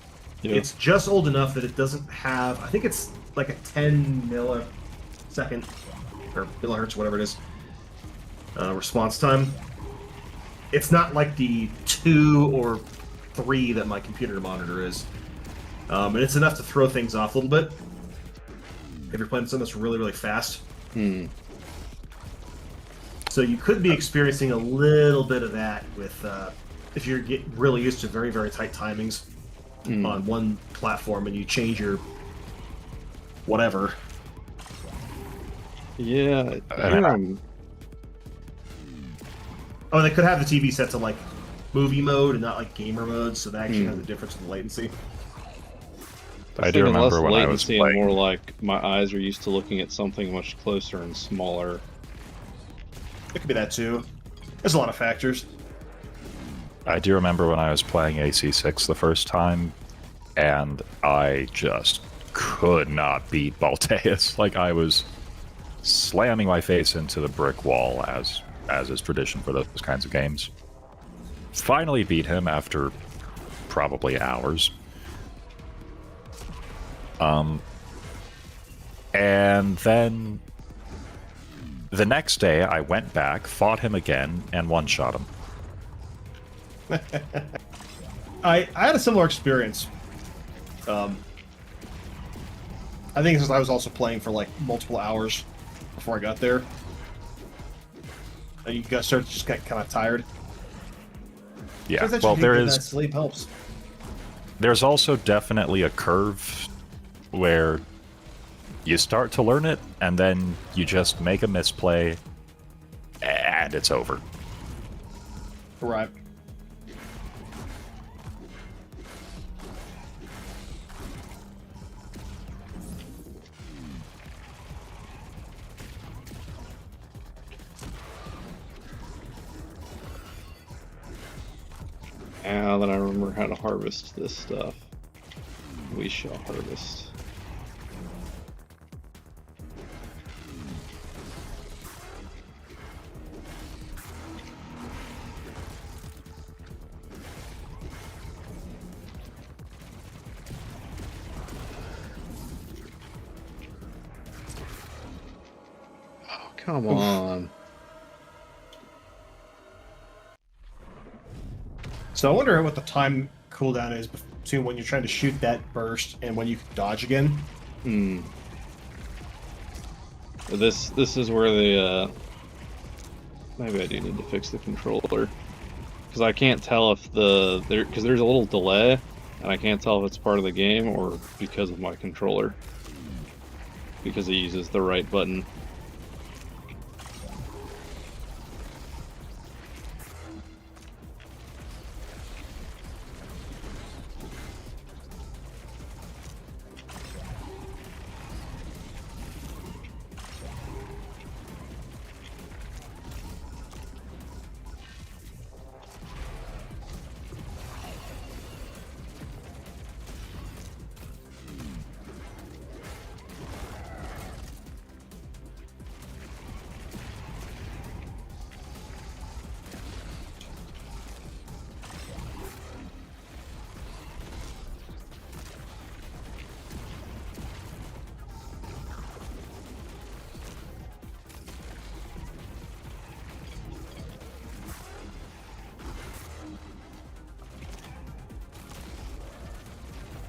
Yeah. it's just old enough that it doesn't have, I think it's like a 10 millisecond, or millihertz, whatever it is, response time. It's not like the 2 or 3 that my computer monitor is. And it's enough to throw things off a little bit if you're playing something that's really, really fast. So you could be experiencing a little bit of that with if you're getting really used to very, very tight timings on one platform and you change your whatever. Yeah. Oh, they could have the TV set to like movie mode and not like gamer mode, so that actually has a difference in the latency. I do remember when I was latency playing. and more like my eyes are used to looking at something much closer and smaller. It could be that too. There's a lot of factors. I do remember when I was playing AC6 the first time, and I just could not beat Balteus. Like, I was slamming my face into the brick wall, as is tradition for those kinds of games. Finally beat him after probably hours. And then the next day I went back, fought him again, and one-shot him. I had a similar experience. I think it's because I was also playing for like multiple hours before I got there. And you guys start to just get kind of tired. Yeah, So well, that sleep helps. There's also definitely a curve where you start to learn it, and then you just make a misplay, and it's over. Right. Now that I remember how to harvest this stuff, we shall harvest. Oh, come on. So I wonder what the time cooldown is between when you're trying to shoot that burst and when you can dodge again. This is where the maybe I do need to fix the controller, because I can't tell if because there's a little delay and I can't tell if it's part of the game or because of my controller, because it uses the right button.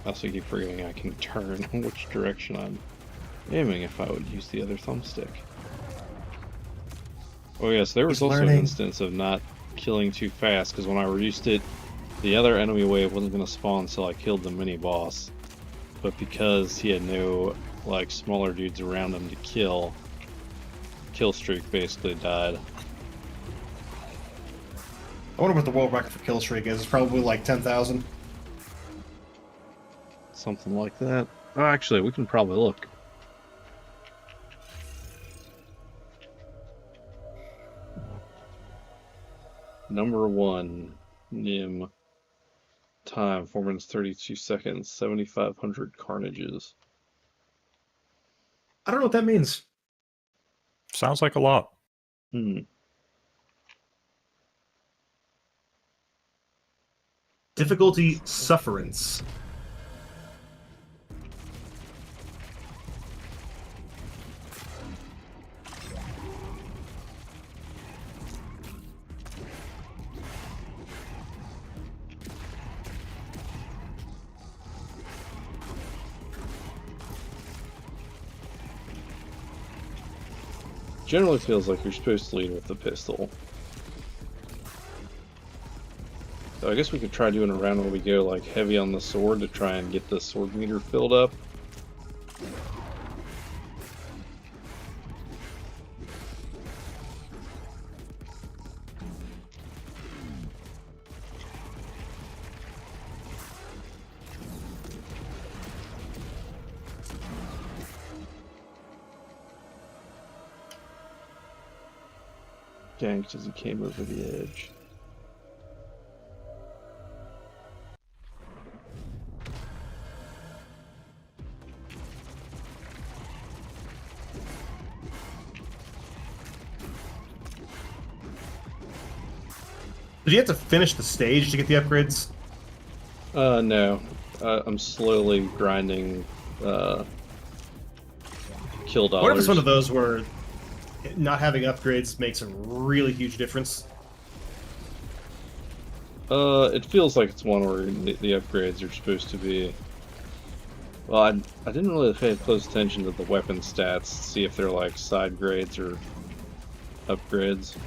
I also keep forgetting I can turn which direction I'm aiming if I would use the other thumbstick. Oh yes, there was also an instance of not killing too fast, because when I reduced it, the other enemy wave wasn't going to spawn until I killed the mini-boss. But because he had no, like, smaller dudes around him to kill streak basically died. I wonder what the world record for kill streak is. It's probably like 10,000. Something like that. Oh, actually, we can probably look. Number 1, Nim. Time, 4 minutes 32 seconds, 7,500 carnages. I don't know what that means. Sounds like a lot. Difficulty sufferance. Generally feels like you're supposed to lead with the pistol. So I guess we could try doing a round where we go like heavy on the sword to try and get the sword meter filled up. Ganked as he came over the edge. Did you have to finish the stage to get the upgrades? No. I'm slowly grinding kill dollars. What if it's one of those where not having upgrades makes a really huge difference? It feels like it's one where the upgrades are supposed to be... Well, I didn't really pay close attention to the weapon stats to see if they're like side grades or upgrades.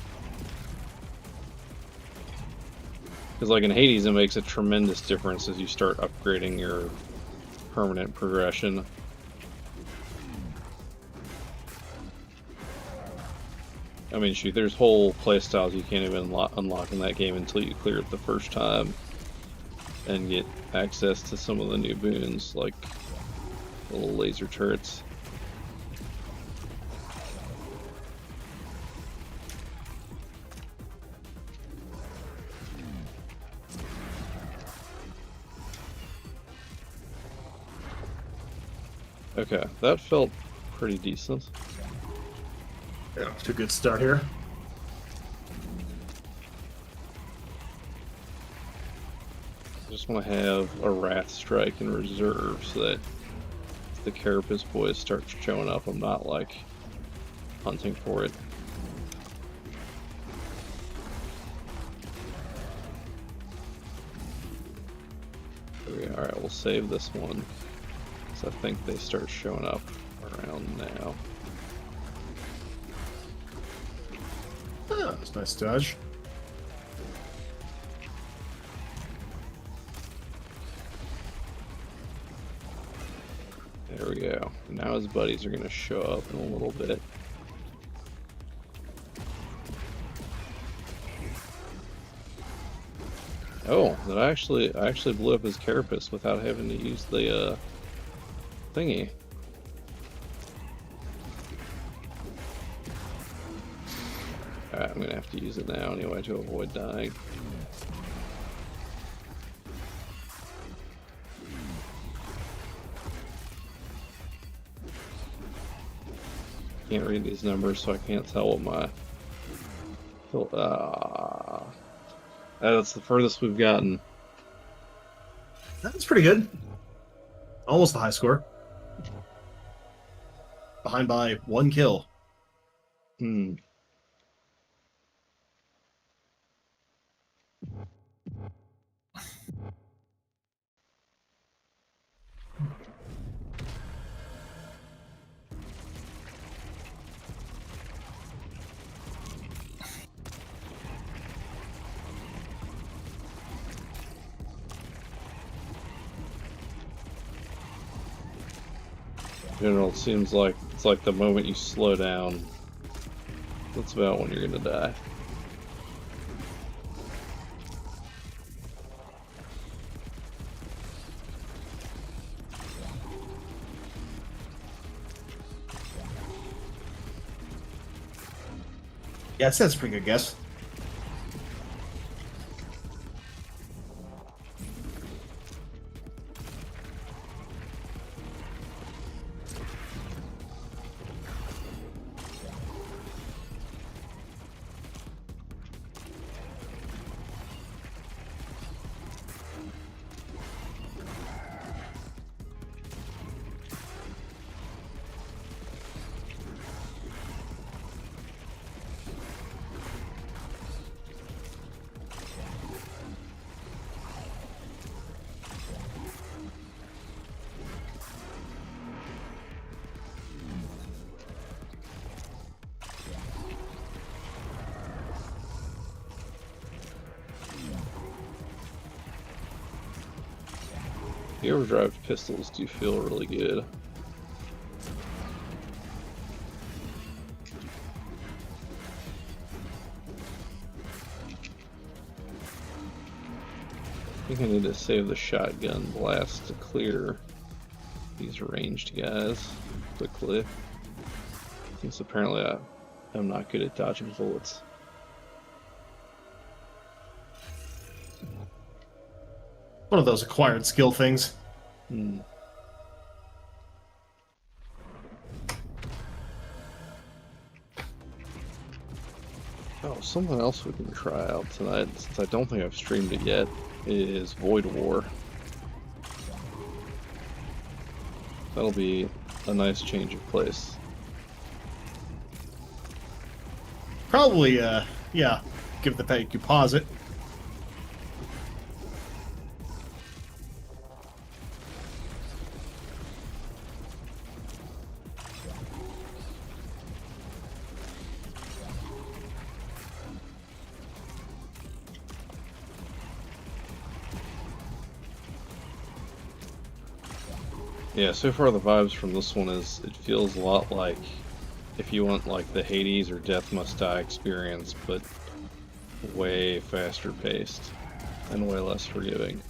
Because like in Hades, it makes a tremendous difference as you start upgrading your permanent progression. I mean, shoot, there's whole playstyles you can't even unlock in that game until you clear it the first time and get access to some of the new boons, like the little laser turrets. Okay, that felt pretty decent. Yeah, it's a good start here. I just want to have a Wrath Strike in reserve so that if the Carapace boys start showing up, I'm not like hunting for it. Okay, alright, we'll save this one. So I think they start showing up around now. Oh, that's a nice dodge. There we go. Now his buddies are going to show up in a little bit. Oh, I actually blew up his carapace without having to use the thingy. Alright, I'm gonna have to use it now anyway to avoid dying. Can't read these numbers, so I can't tell what my... That's the furthest we've gotten. That's pretty good. Almost the high score. Behind by 1 kill. Hmm. General, it seems like it's like the moment you slow down, that's about when you're gonna die. Yeah, that's a pretty good guess. The overdrive pistols do feel really good. I think I need to save the shotgun blast to clear these ranged guys quickly, since apparently I'm not good at dodging bullets. One of those acquired skill things. Hmm. Oh, something else we can try out tonight, since I don't think I've streamed it yet, is Void War. That'll be a nice change of place. Probably, yeah, give it the fact you pause it. Yeah, so far the vibes from this one is, it feels a lot like if you want like the Hades or Death Must Die experience, but way faster paced and way less forgiving.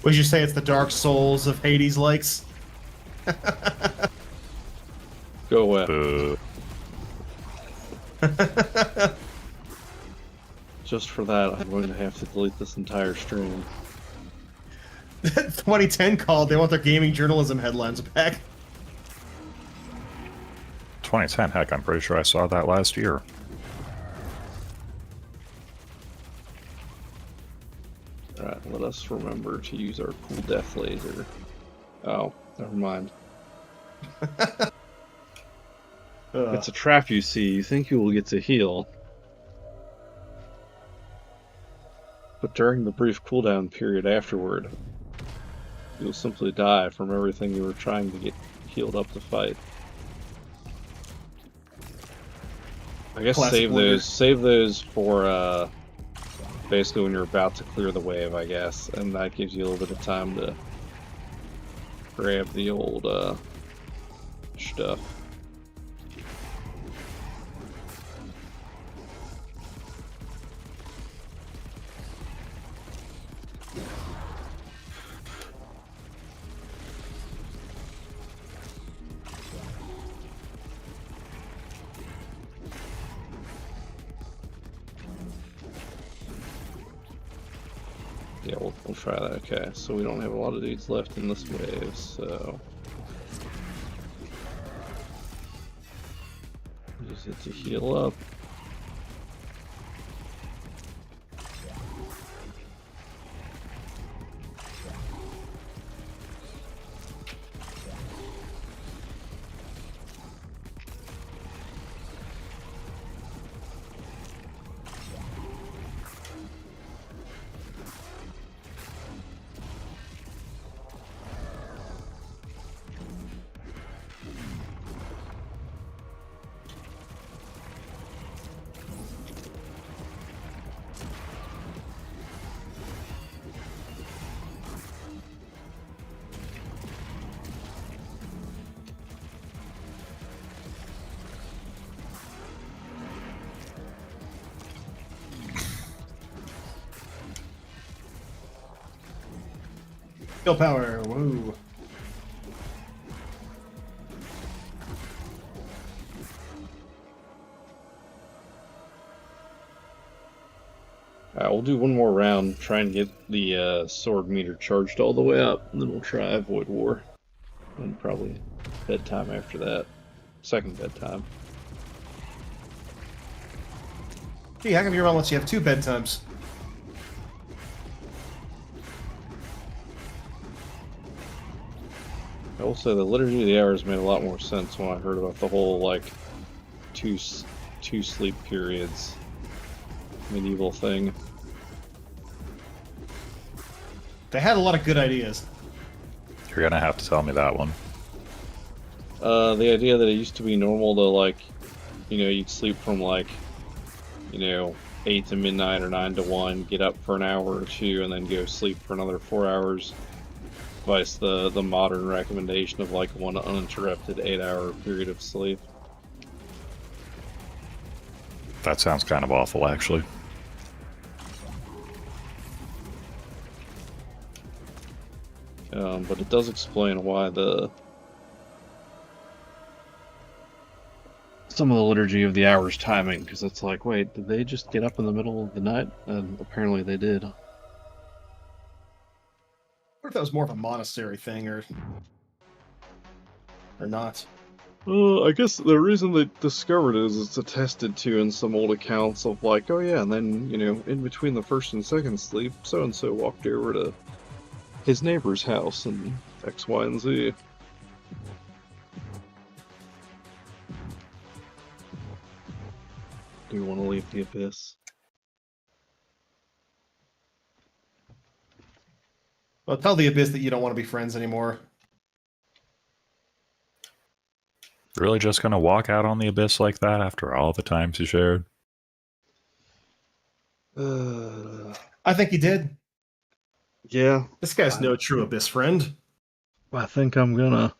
Would you say it's the Dark Souls of Hades likes? Go away. Just for that, I'm going to have to delete this entire stream. 2010 called, they want their gaming journalism headlines back. 2010, heck, I'm pretty sure I saw that last year. Alright, let us remember to use our cool death laser. Oh, never mind. It's a trap, you see. You think you will get to heal. But during the brief cooldown period afterward, you'll simply die from everything you were trying to get healed up to fight. I guess Classic save those for basically when you're about to clear the wave, I guess, and that gives you a little bit of time to grab the old stuff. Yeah, we'll try that. Okay, so we don't have a lot of dudes left in this wave, so use it to heal up. Skill power, woo. Alright, we'll do one more round, try and get the sword meter charged all the way up, and then we'll try Void War. And probably bedtime after that. Second bedtime. Gee, how come your mom lets you have 2 bedtimes? I will say the Liturgy of the Hours made a lot more sense when I heard about the whole, like, two sleep periods medieval thing. They had a lot of good ideas. You're gonna have to tell me that one. The idea that it used to be normal to, like, you know, you'd sleep from, like, you know, 8 to midnight or 9 to 1, get up for an hour or 2, and then go sleep for another 4 hours. Vice the modern recommendation of, like, 1 uninterrupted 8-hour period of sleep. That sounds kind of awful, actually. But it does explain why some of the Liturgy of the Hours timing, because it's like, wait, did they just get up in the middle of the night? And apparently they did. I wonder if that was more of a monastery thing, or not. I guess the reason they discovered it is it's attested to in some old accounts of like, oh yeah, and then, you know, in between the first and second sleep, so-and-so walked over to his neighbor's house and X, Y, and Z. Do you want to leave the abyss? Well, tell the Abyss that you don't want to be friends anymore. Really just gonna walk out on the abyss like that after all the times you shared? I think he did. Yeah. This guy's no true Abyss friend. I think I'm gonna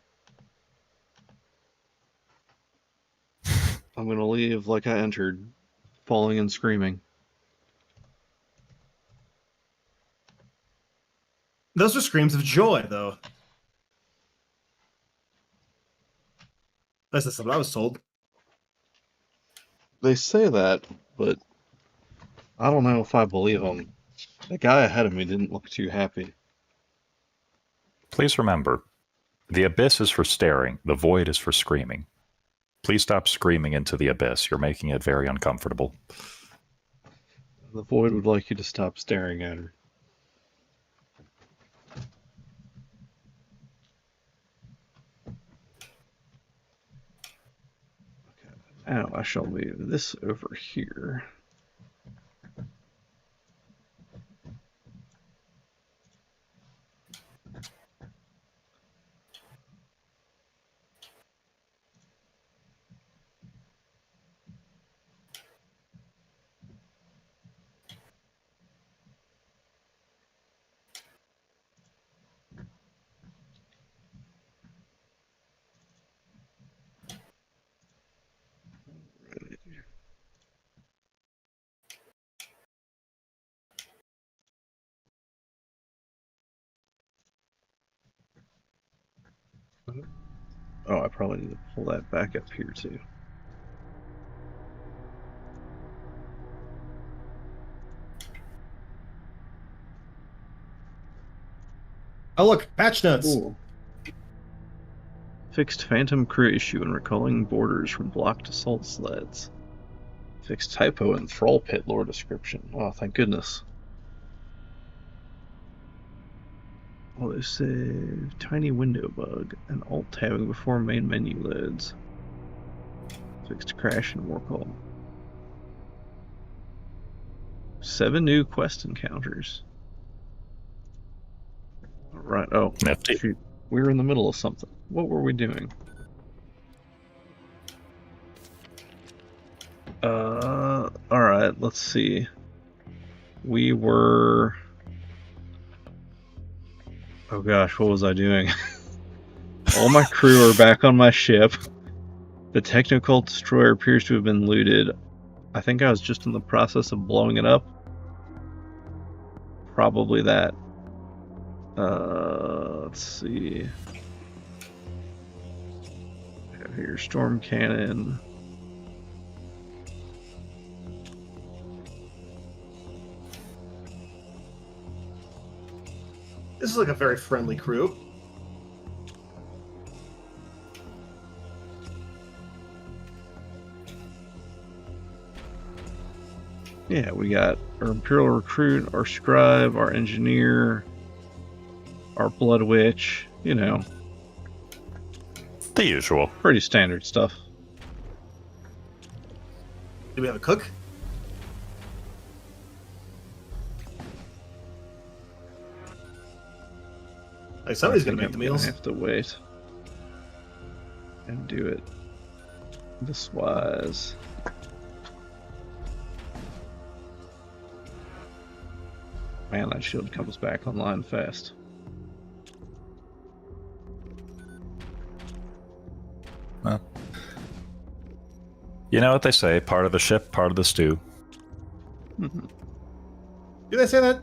leave like I entered, falling and screaming. Those are screams of joy, though. That's what I was told. They say that, but I don't know if I believe them. The guy ahead of me didn't look too happy. Please remember, the abyss is for staring, the void is for screaming. Please stop screaming into the abyss. You're making it very uncomfortable. The void would like you to stop staring at her. Now I shall move this over here. Oh, I probably need to pull that back up here too. Oh, look, patch notes. Ooh. Fixed phantom crew issue and recalling borders from blocked assault sleds. Fixed typo in thrall pit lore description. Oh, thank goodness. Auto save, tiny window bug, and alt tabbing before main menu loads. Fixed crash and war call. 7 new quest encounters. Alright, oh, Nifty. shoot. We were in the middle of something. What were we doing? Alright, let's see. We were... Oh gosh, what was I doing? All my crew are back on my ship. The technical destroyer appears to have been looted. I think I was just in the process of blowing it up. Probably that. Let's see. I have here storm cannon. This is like a very friendly crew. Yeah, we got our Imperial Recruit, our Scribe, our Engineer, our Blood Witch, you know. The usual. Pretty standard stuff. Do we have a cook? Like somebody's gonna make the meals. I have to wait and do it this wise. Man, that shield comes back online fast. Well, you know what they say, part of the ship, part of the stew. Did they say that?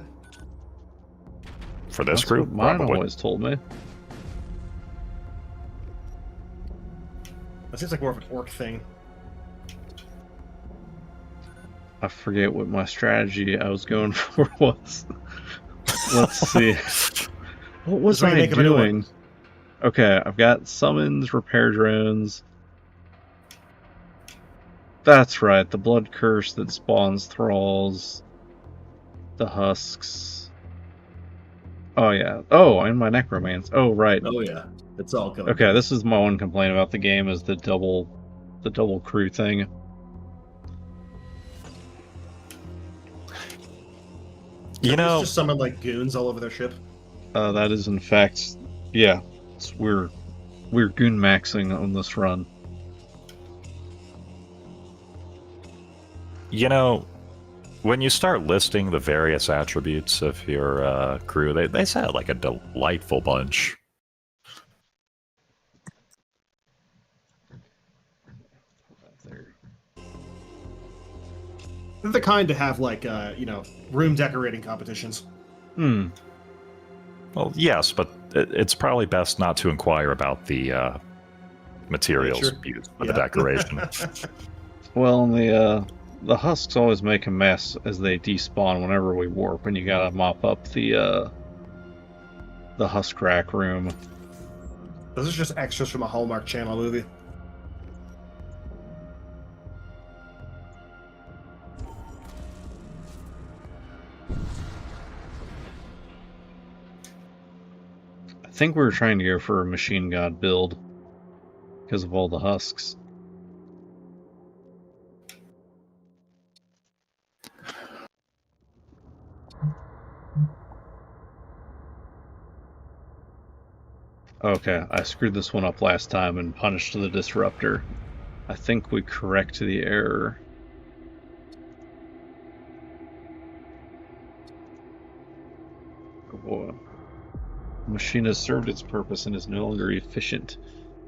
For this That's group, what mine probably. always told me. That seems like more of an orc thing. I forget what my strategy I was going for was. Let's see. What was Just I make a new one. doing? Okay, I've got summons, repair drones. That's right, the blood curse that spawns thralls. The husks. Oh yeah. Oh, and my necromance. Oh right. Oh yeah, it's all coming. Okay, this is my one complaint about the game is the double crew thing. You know, Just summon like goons all over their ship. That is in fact, yeah. We're goon maxing on this run. you know, when you start listing the various attributes of your crew, they sound like a delightful bunch. They're the kind to have like room decorating competitions. Hmm. Well, yes, but it's probably best not to inquire about the materials Nature. used for the decoration. Well, the husks always make a mess as they despawn whenever we warp, and you gotta mop up the husk rack room. Those are just extras from a Hallmark Channel movie. I think we were trying to go for a machine god build because of all the husks. Okay, I screwed this one up last time and punished the disruptor. I think we correct the error. Oh, machine has served its purpose and is no longer efficient.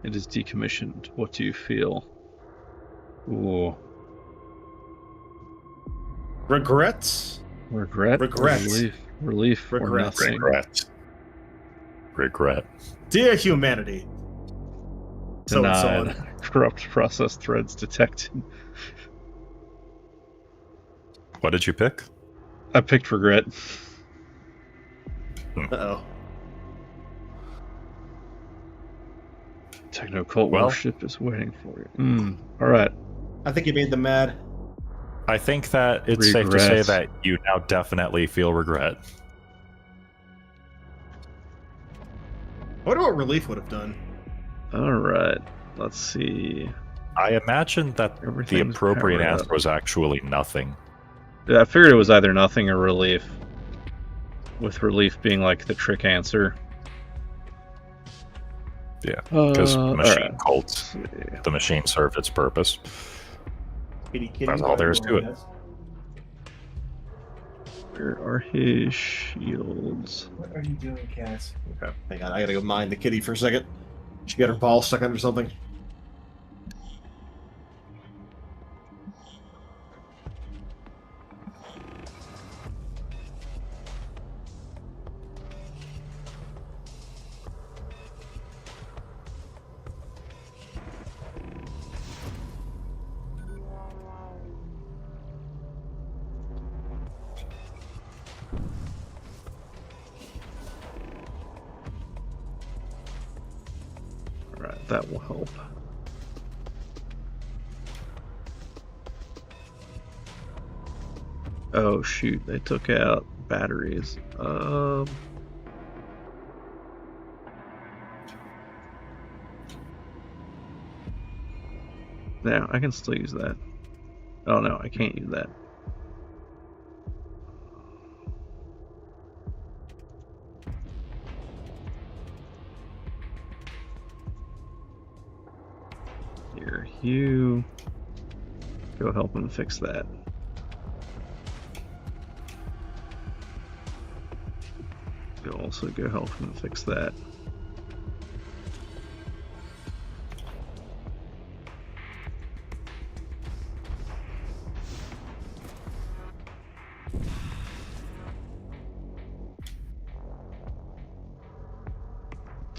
It is decommissioned. What do you feel? Ooh. Regrets? Regret? Regret. Relief or Regret. nothing? Regret. Dear humanity. So and so on. Denied. Corrupt process threads detected. What did you pick? I picked regret. Uh-oh. Techno cult Well- warship is waiting for you. Alright. I think you made them mad. I think that it's safe to say Regret. that you now definitely feel regret. I wonder what relief would have done. Alright. Let's see. I imagine that the Everything's appropriate powered answer up. was actually nothing. Yeah, I figured it was either nothing or relief. With relief being like the trick answer. Yeah, because machine alright. cults, Let's see. the machine served its purpose. Kitty, kitty, That's all there is to it. Where are his shields? What are you doing, Cass? Okay, hang on. I gotta go mind the kitty for a second. She got her ball stuck under something. That will help. Oh shoot, they took out batteries. No, I can still use that. Oh no, I can't use that. Here, you go help him fix that. You also go help him fix that.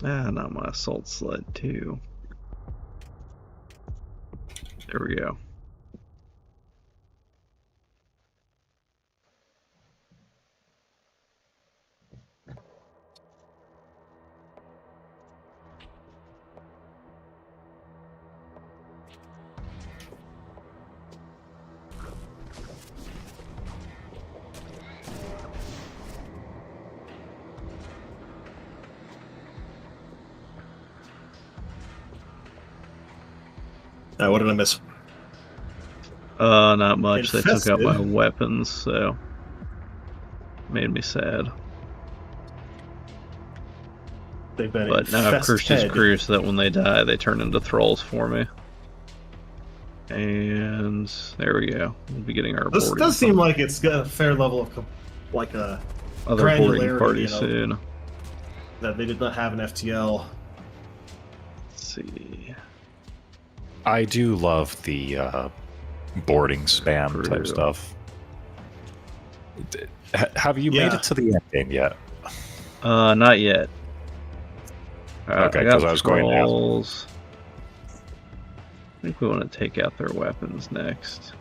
Ah, not my assault sled too. There we go. What did I miss? Not much. They took out my Infested. weapons, so made me sad. They've been But now I've cursed his infested. crew so that when they die, they turn into thralls for me. And there we go. We'll be getting our This boarding. does seem like it's got a fair level of like a other boarding granularity, party you know. soon. that they did not have an FTL. Let's see. I do love the boarding spam type True. stuff. Have you made Yeah. it to the end game yet? Not yet. Okay, got 'cause I was going to ask. trolls. I think we want to take out their weapons next.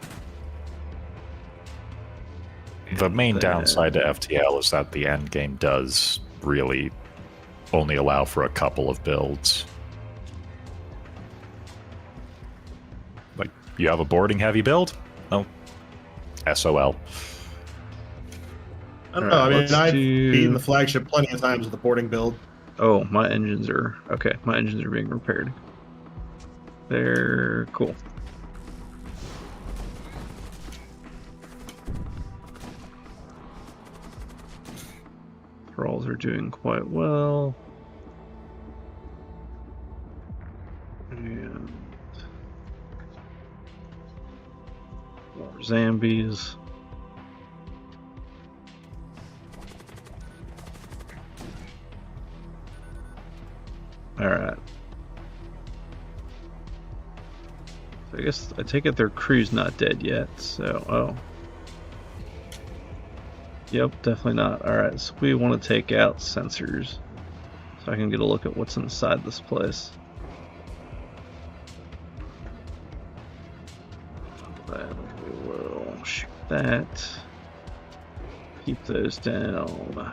The main Then- downside to FTL is that the end game does really only allow for a couple of builds. Like, you have a boarding heavy build? Oh, SOL. I don't know. I Alright, mean, let's I've do- beaten the flagship plenty of times with the boarding build. Oh, my engines are okay. My engines are being repaired. They're cool. Thralls are doing quite well. And more zombies. Alright. So I guess I take it their crew's not dead yet, so oh. Yep, definitely not. Alright, so we want to take out sensors. So I can get a look at what's inside this place. Then we will shoot that. Keep those down.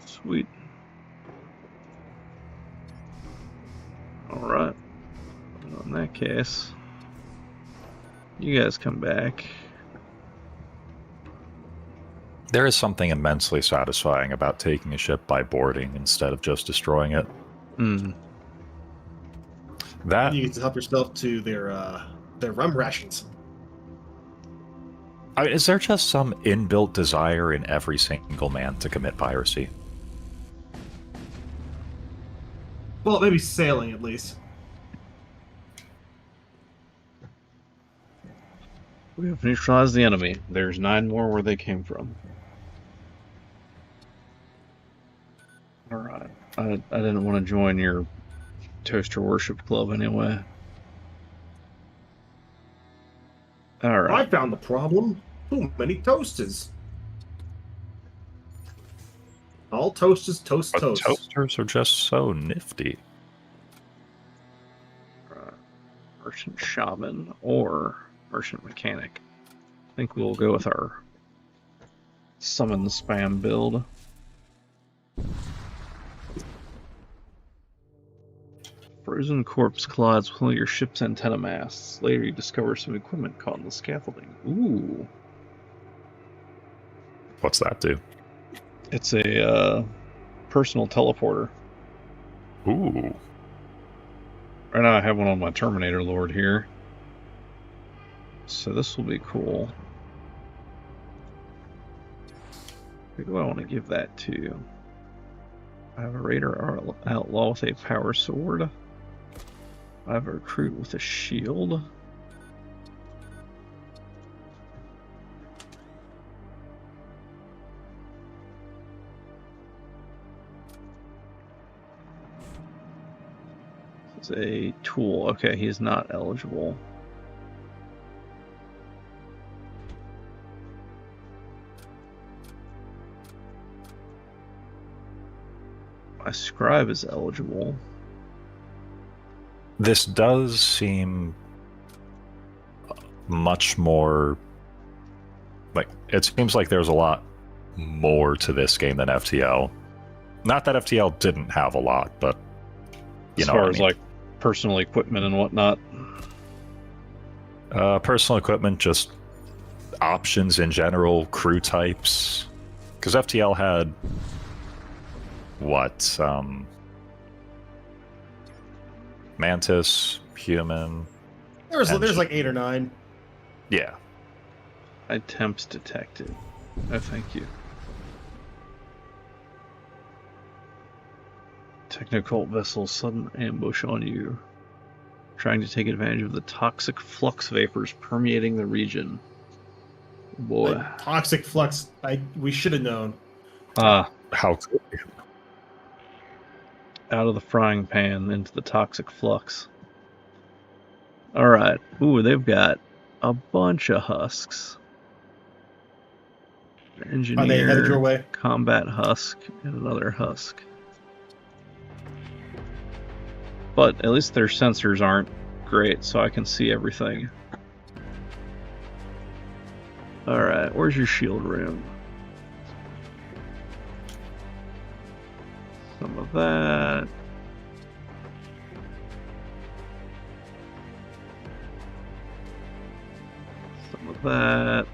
Sweet. Alright. Well, in that case, you guys come back. There is something immensely satisfying about taking a ship by boarding instead of just destroying it. Hmm. That You get to help yourself to their rum rations. I mean, is there just some inbuilt desire in every single man to commit piracy? Well, maybe sailing at least. We have neutralized the enemy. There's 9 more where they came from. Alright. I didn't want to join your toaster worship club anyway. Alright. I found the problem. Too many toasters. All toasters toast But toast. toasters are just so nifty. Are Merchant Shaman or Merchant Mechanic. I think we'll go with our summon spam build. Frozen corpse collides with one of your ship's antenna masts. Later you discover some equipment caught in the scaffolding. Ooh. What's that do? It's a personal teleporter. Ooh. Right now I have one on my Terminator Lord here. So this will be cool. Who do I want to give that to? I have a raider outlaw with a power sword. I have a recruit with a shield. It's a tool. Okay, he's not eligible. My scribe is eligible. This does seem much more like it seems like there's a lot more to this game than FTL. Not that FTL didn't have a lot, but you know, as far as like personal equipment and whatnot. Personal equipment, just options in general, crew types. Because FTL had what? Mantis, human. There's like 8 or 9. Yeah. Attempts detected. Oh, thank you. Technocult vessels sudden ambush on you. Trying to take advantage of the toxic flux vapors permeating the region. Boy. Like, toxic flux. We should have known. How could you? Out of the frying pan into the toxic flux. Alright. Ooh, they've got a bunch of husks. Engineer, Are they headed your way? combat husk, and another husk. But at least their sensors aren't great, so I can see everything. Alright, where's your shield room? Some of that. Some of that.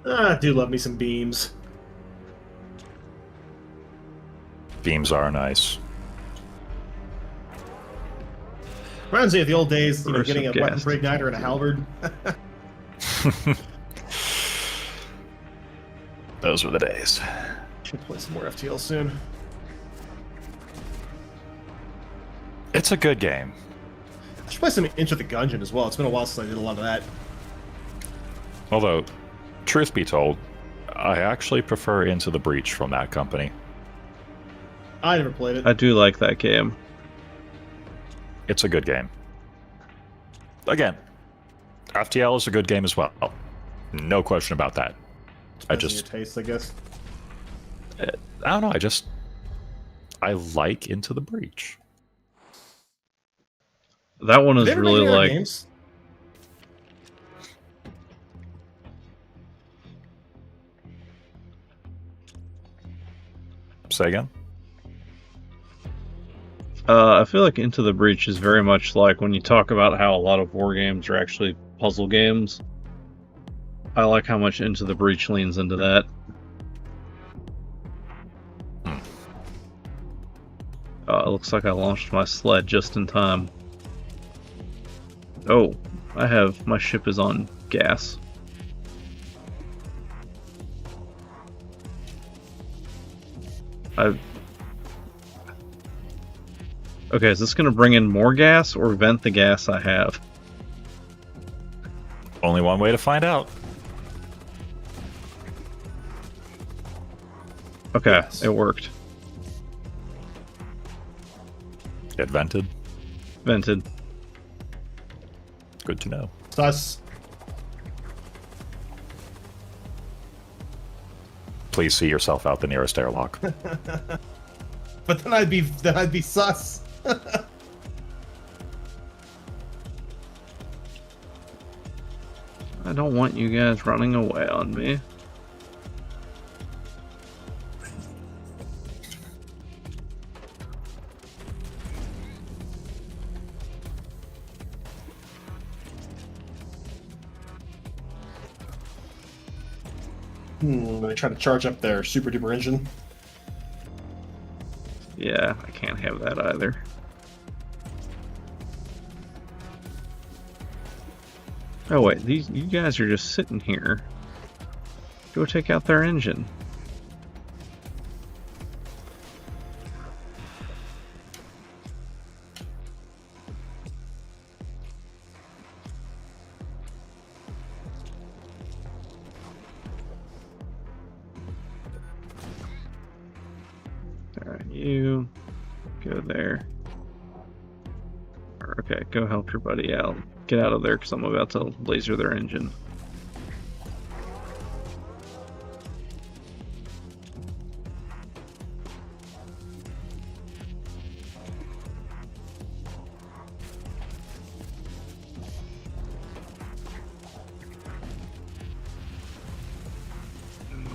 I do love me some beams. Beams are nice. Reminds me of the old days, you know, Burst getting a of weapon gas. for igniter and a halberd. Those were the days. Should play some more FTL soon. It's a good game. I should play some Into the Gungeon as well. It's been a while since I did a lot of that. Although, truth be told, I actually prefer Into the Breach from that company. I never played it. I do like that game. It's a good game. Again, FTL is a good game as well. No question about that. Depends on your taste, I guess. I don't know, I like Into the Breach. That one is Have you ever really played any other like... games? Say again? I feel like Into the Breach is very much like when you talk about how a lot of war games are actually puzzle games. I like how much Into the Breach leans into that. It looks like I launched my sled just in time. Oh, my ship is on gas. Okay, is this going to bring in more gas or vent the gas I have? Only one way to find out. Okay, Yes. it worked. It vented. Vented. Good to know. Sus. Please see yourself out the nearest airlock. But then I'd be sus. I don't want you guys running away on me. I'm gonna try to charge up their super duper engine. Yeah, I can't have that either. Oh wait, you guys are just sitting here. Go take out their engine. Alright, you go there. Okay, go help your buddy out. Get out of there because I'm about to laser their engine.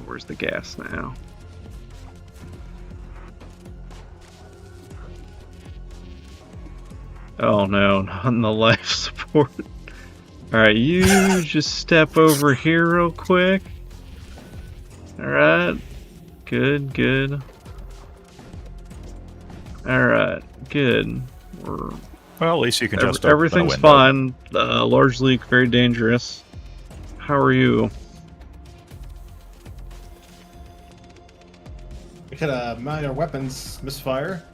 Where's the gas now? Oh no, not in the life support. Alright, you just step over here real quick. Alright. Good, good. Alright, good. Well, at least you can just open everything's a window. fine. Large leak, very dangerous. How are you? We could mount our weapons, misfire.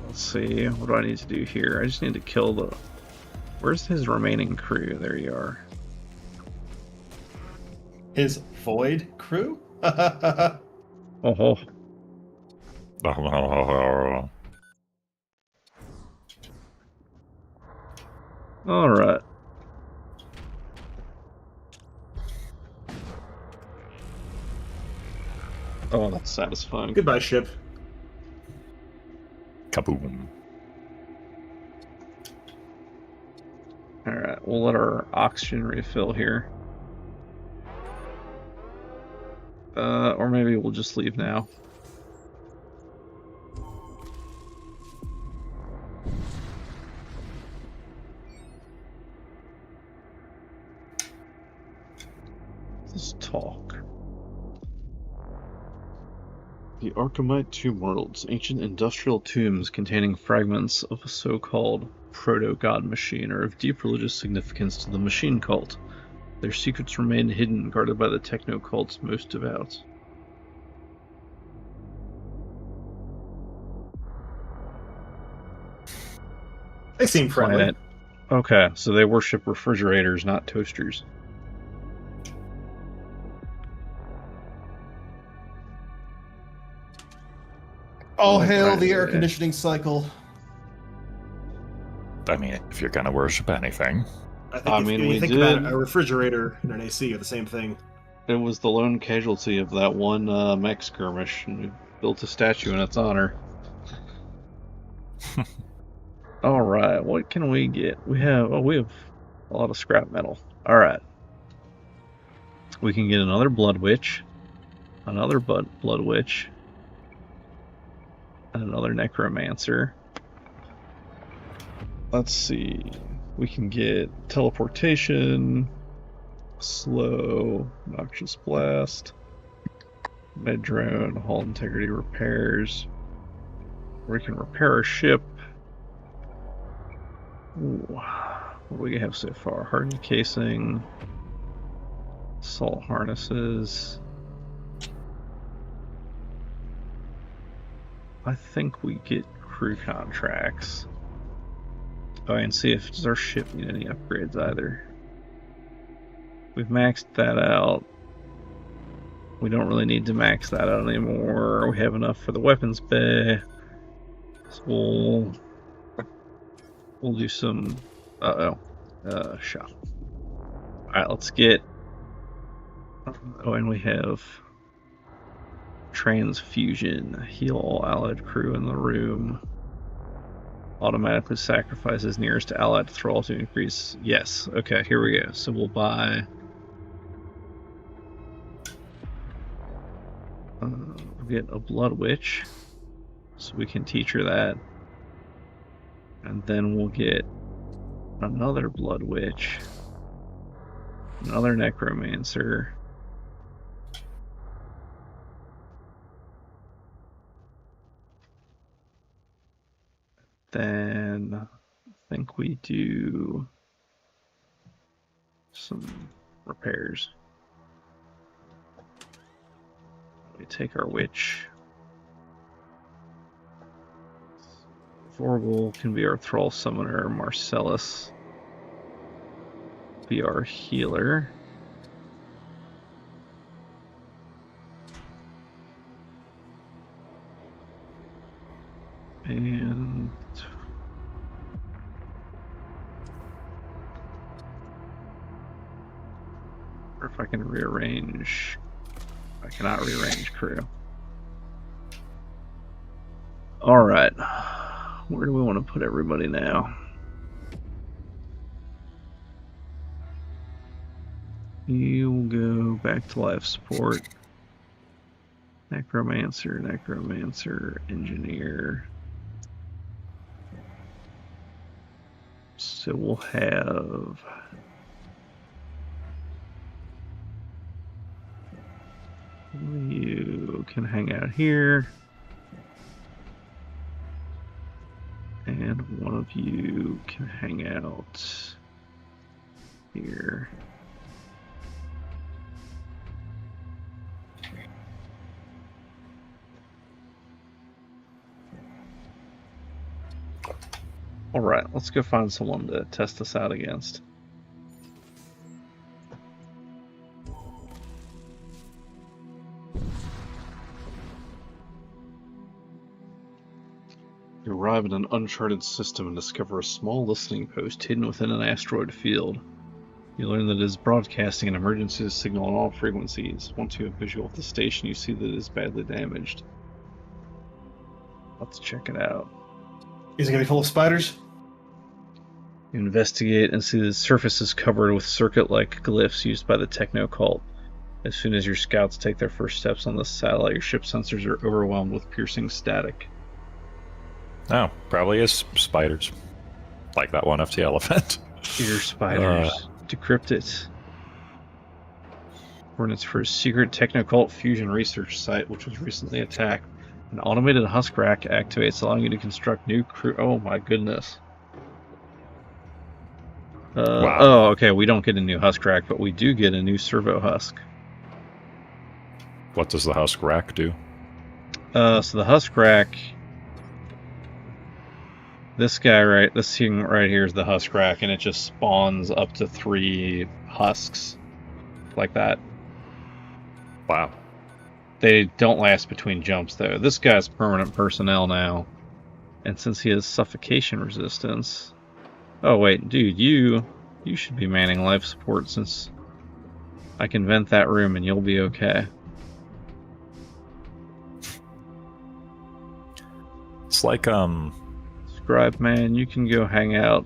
Let's see, what do I need to do here? I just need to kill the... Where's his remaining crew? There you are. His void crew? Oh, alright. Oh, that's satisfying. Goodbye, ship. Kaboom. Alright, we'll let our oxygen refill here. Or maybe we'll just leave now. Let's talk. The Archimite Tomb Worlds, ancient industrial tombs containing fragments of a so-called proto-god machine, are of deep religious significance to the machine cult. Their secrets remain hidden, guarded by the techno-cult's most devout. They seem friendly. Planet. Okay, so they worship refrigerators, not toasters. Oh, hail Right, the air yeah. conditioning cycle. I mean, if you're gonna worship anything. I think I if mean, you we think did- about it, a refrigerator and an AC are the same thing. It was the lone casualty of that one mech skirmish, and we built a statue in its honor. Alright, what can we get? We have a lot of scrap metal. Alright. We can get another Blood Witch, another Blood Witch, and another Necromancer. Let's see. We can get Teleportation, Slow, Noxious Blast, Med Drone, Hull Integrity Repairs. We can repair a ship. Ooh, what do we have so far? Hardened casing, assault harnesses. I think we get crew contracts. Oh, and see if does our ship need any upgrades either. We've maxed that out. We don't really need to max that out anymore. We have enough for the weapons bay. So we'll do some shop. Alright, let's get and we have transfusion. Heal all allied crew in the room. Automatically sacrifices nearest allied thrall to increase. Yes. Okay, here we go. So we'll buy we'll get a blood witch, so we can teach her that. And then we'll get another blood witch, another necromancer, then I think we do some repairs. We take our witch. Vorgel can be our thrall summoner. Marcellus be our healer. And or if I can rearrange, I cannot rearrange crew. All right, where do we want to put everybody now? You will go back to life support. Necromancer, necromancer, engineer. So we'll have you can hang out here, and one of you can hang out here. All right, let's go find someone to test this out against. You arrive at an uncharted system and discover a small listening post hidden within an asteroid field. You learn that it is broadcasting an emergency signal on all frequencies. Once you have visual of the station, you see that it is badly damaged. Let's check it out. Is it gonna be full of spiders? You investigate and see the surface is covered with circuit-like glyphs used by the techno cult. As soon as your scouts take their first steps on the satellite, your ship sensors are overwhelmed with piercing static. Oh, probably is spiders. Like that one FT elephant. Ear spiders. Decrypt it. Coordinates for a secret techno-cult fusion research site, which was recently attacked. An automated husk rack activates, allowing you to construct new crew. Oh my goodness. Wow. Oh, okay, we don't get a new husk rack, but we do get a new servo husk. What does the husk rack do? So the husk rack, this thing right here is the husk rack, and it just spawns up to 3 husks, like that. Wow. They don't last between jumps, though. This guy's permanent personnel now, and since he has suffocation resistance... Oh wait, dude, you should be manning life support, since I can vent that room and you'll be okay. It's like, Scribe man, you can go hang out.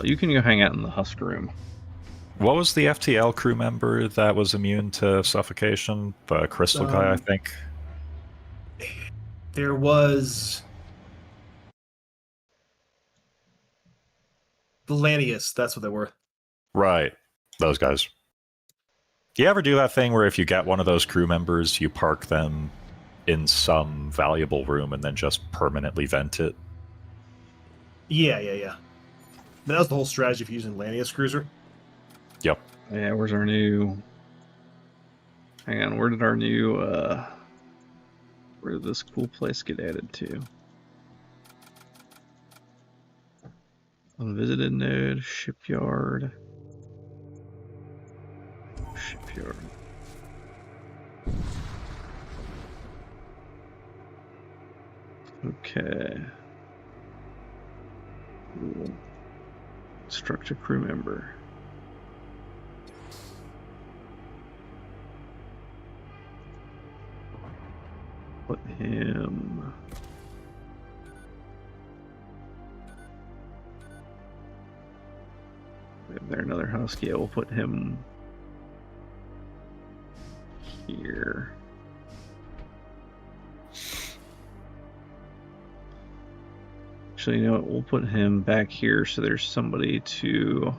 You can go hang out in the husk room. what was the FTL crew member that was immune to suffocation? The crystal guy, I think. There was Valanius, that's what they were. Right. Those guys. Do you ever do that thing where if you get one of those crew members, you park them in some valuable room and then just permanently vent it? Yeah. That was the whole strategy for using Lanius Cruiser. Yep. Yeah, where's our new... Hang on, where did our new, where did this cool place get added to? Unvisited node, shipyard. Okay. Cool. Instruct a crew member. Put him... We have there another husky. We'll put him here. Actually, you know what? We'll put him back here so there's somebody to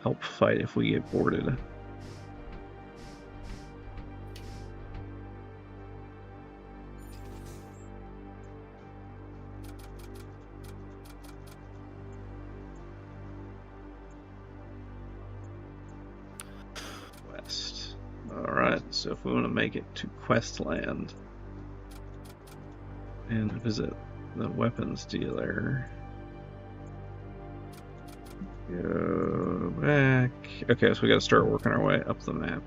help fight if we get boarded. West. Alright, so if we want to make it to Questland and visit the weapons dealer. Go back. Okay, so we gotta start working our way up the map.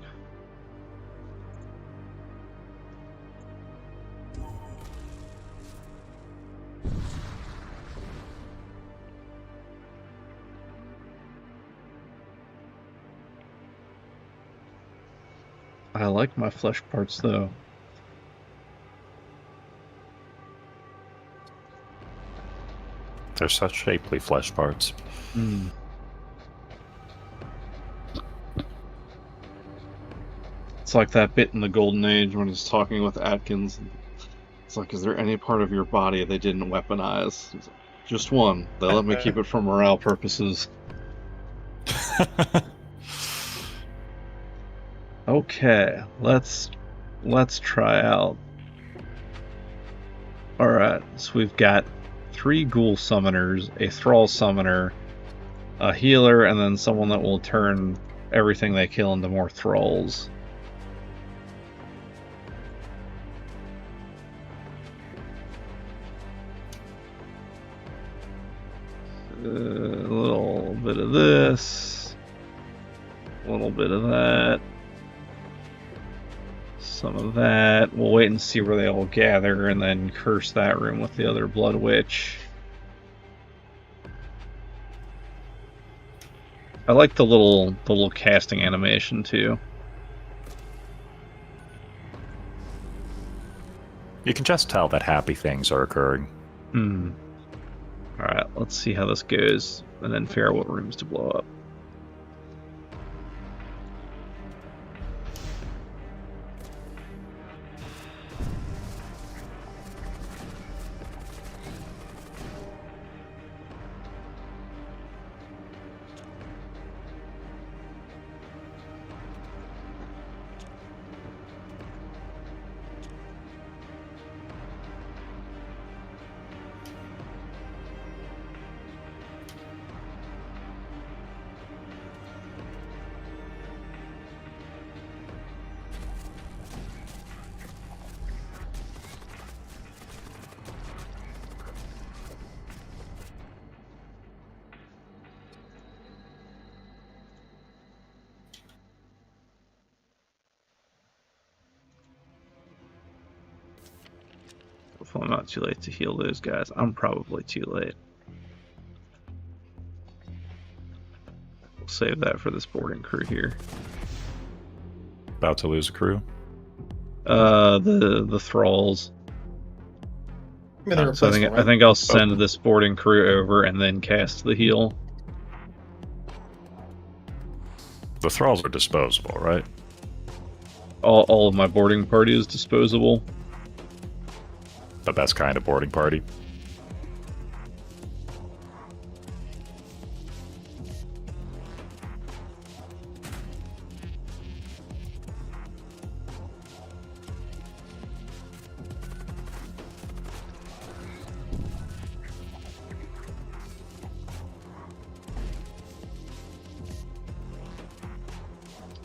I like my flesh parts though. They're such shapely flesh parts. Mm. It's like that bit in the Golden Age when he's talking with Atkins. It's like, is there any part of your body they didn't weaponize? He's like, just one. They let me keep it for morale purposes. Okay, let's try out. Alright, so we've got 3 ghoul summoners, a thrall summoner, a healer, and then someone that will turn everything they kill into more thralls. A little bit of this, a little bit of that, some of that. We'll wait and see where they all gather and then curse that room with the other Blood Witch. I like the little casting animation too. You can just tell that happy things are occurring. Alright, let's see how this goes, and then figure out what rooms to blow up. Hopefully I'm not too late to heal those guys. I'm probably too late. We'll save that for this boarding crew here. About to lose a crew? The thralls. So I think I'll send this boarding crew over and then cast the heal. The thralls are disposable, right? All of my boarding party is disposable. The best kind of boarding party.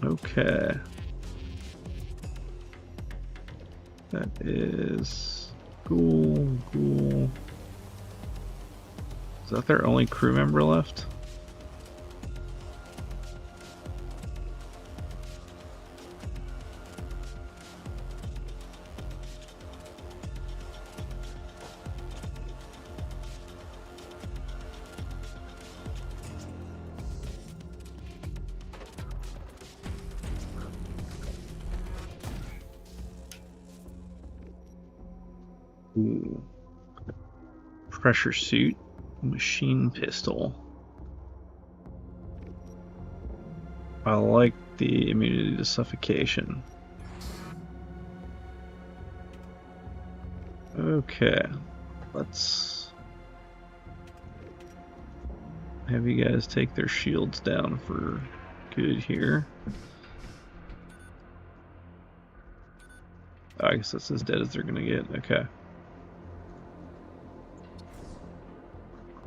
Okay. That is ghoul. Is that their only crew member left? Ooh. Pressure suit, machine pistol. I like the immunity to suffocation. Okay, let's have you guys take their shields down for good here. Oh, I guess that's as dead as they're gonna get. Okay.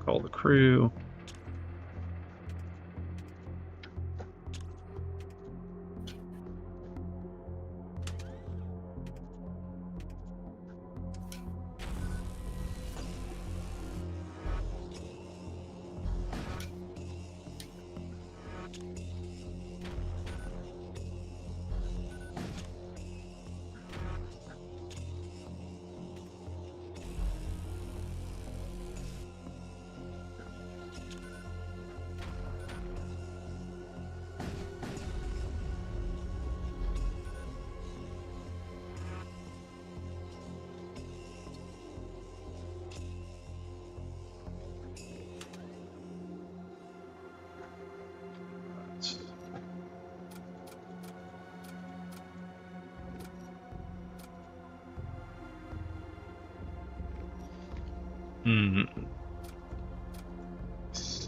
Call the crew.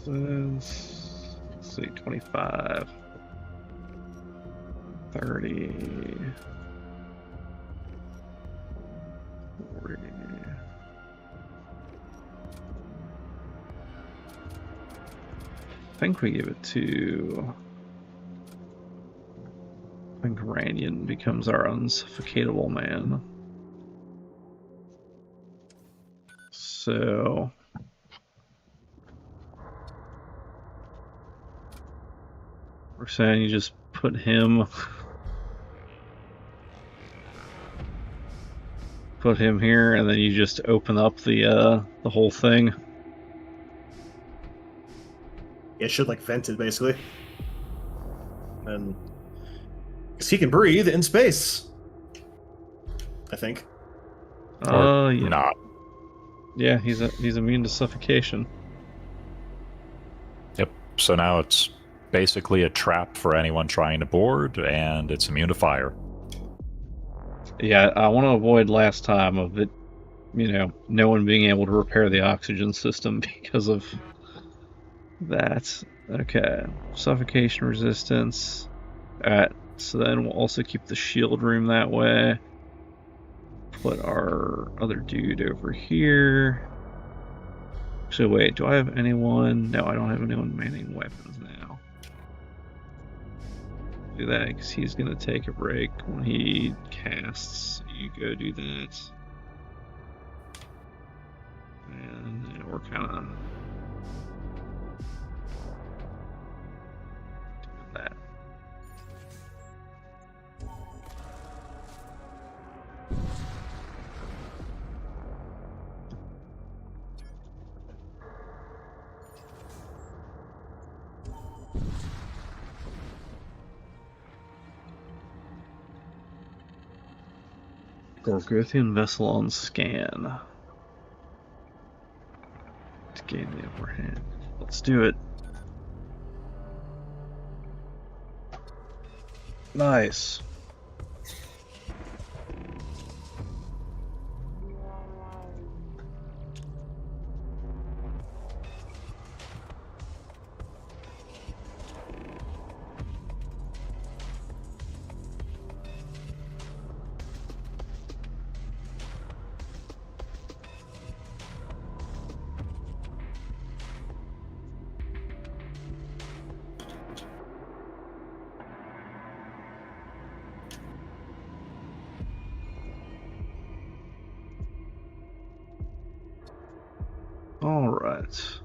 Let's see, 25, 30, 40. I think we give it to... I think Ranyan becomes our unsuffocateable man. So... we're saying you just put him here, and then you just open up the whole thing. It should like vent it basically, and because he can breathe in space, I think. Or Yeah. not. Yeah, he's immune to suffocation. Yep. So now it's basically a trap for anyone trying to board, and it's immune to fire. Yeah, I want to avoid last time of it, no one being able to repair the oxygen system because of that. Okay, suffocation resistance. Alright, so then we'll also keep the shield room that way. Put our other dude over here. So wait, do I have anyone? No, I don't have anyone manning weapons now. Do that because he's gonna take a break when he casts. You go do that. And we're kind of doing that. Gorgothian vessel on scan to gain the upper hand. Let's do it. Nice. All right.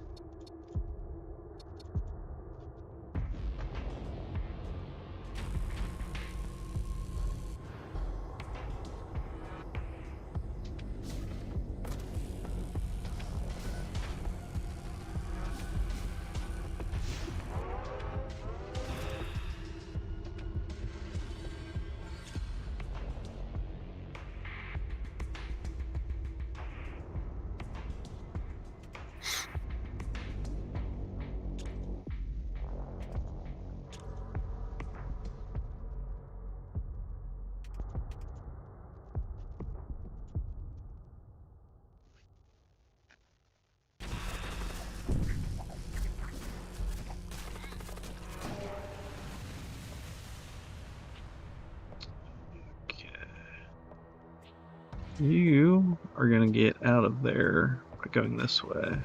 You are going to get out of there by going this way.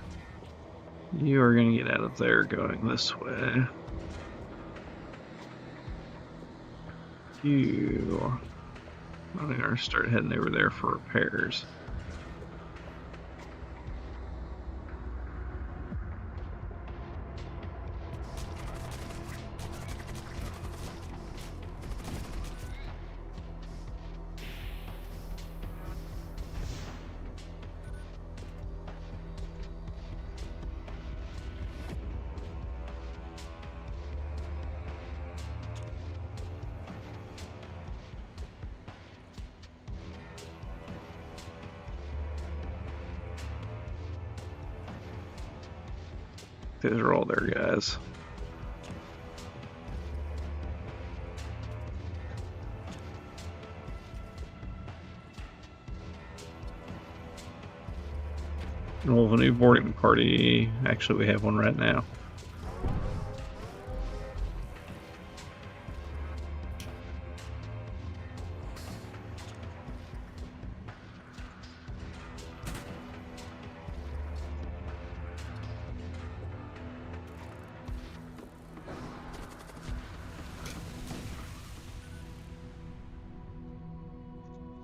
You are going to get out of there going this way. You are going to start heading over there for repairs. Those are all their guys. We'll have a new boarding party. Actually, we have one right now.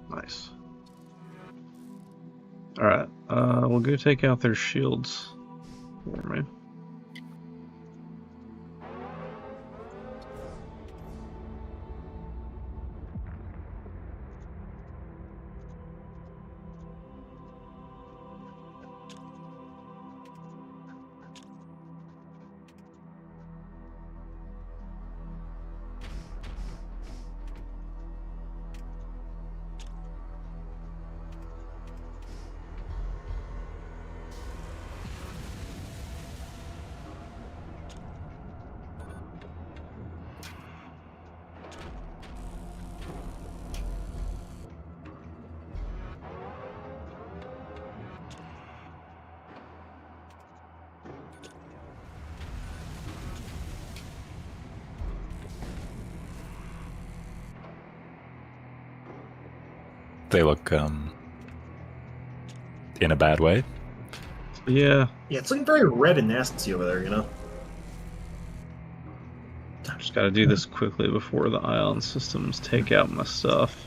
Nice. Alright, we'll go take out their shields for me. They look in a bad way. Yeah. Yeah, it's looking very red and nasty over there, you know? Just gotta do this quickly before the ion systems take out my stuff.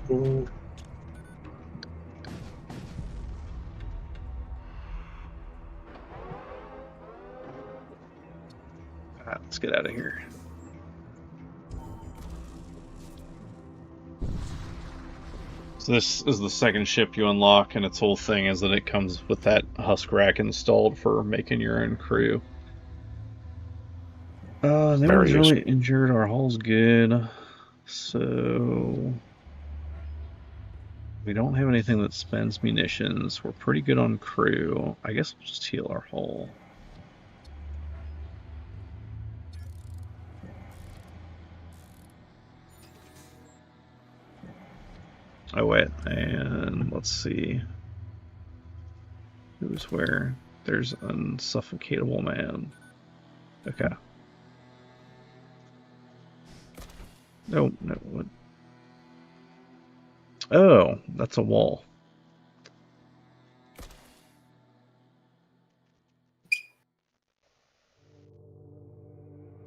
Ooh. Alright, let's get out of here. So this is the second ship you unlock, and its whole thing is that it comes with that husk rack installed for making your own crew. No one's really injured. Our hull's good. So we don't have anything that spends munitions. We're pretty good on crew. I guess we'll just heal our hull. Oh wait, and let's see. Who's where? There's an unsuffocatable man. Okay. No, what? Oh, that's a wall.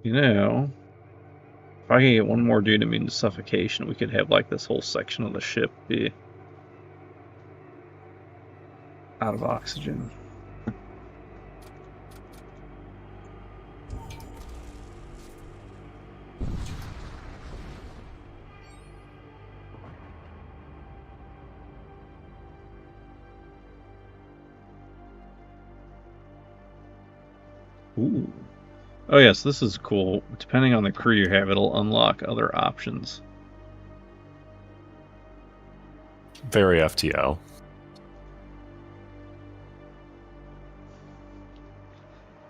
You know, if I could get one more dude immune to suffocation, we could have like this whole section of the ship be out of oxygen. Ooh. Oh yes, this is cool. Depending on the crew you have, it'll unlock other options. Very FTL.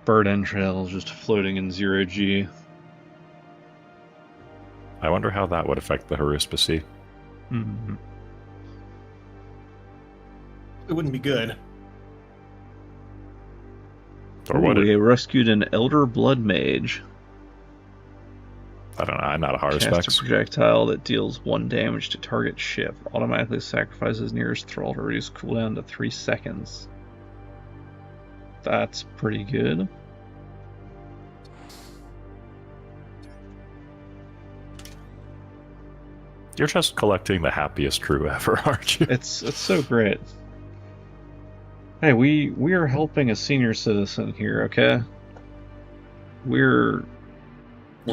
Bird entrails just floating in 0G. I wonder how that would affect the haruspicy. Mm-hmm. It wouldn't be good. Or would We it? rescued an elder blood mage. I don't know. I'm not a horror Cast specs. a projectile that deals 1 damage to target ship. Automatically sacrifices nearest thrall to reduce cooldown to 3 seconds. That's pretty good. You're just collecting the happiest crew ever, aren't you? It's so great. Hey, we are helping a senior citizen here, okay? We're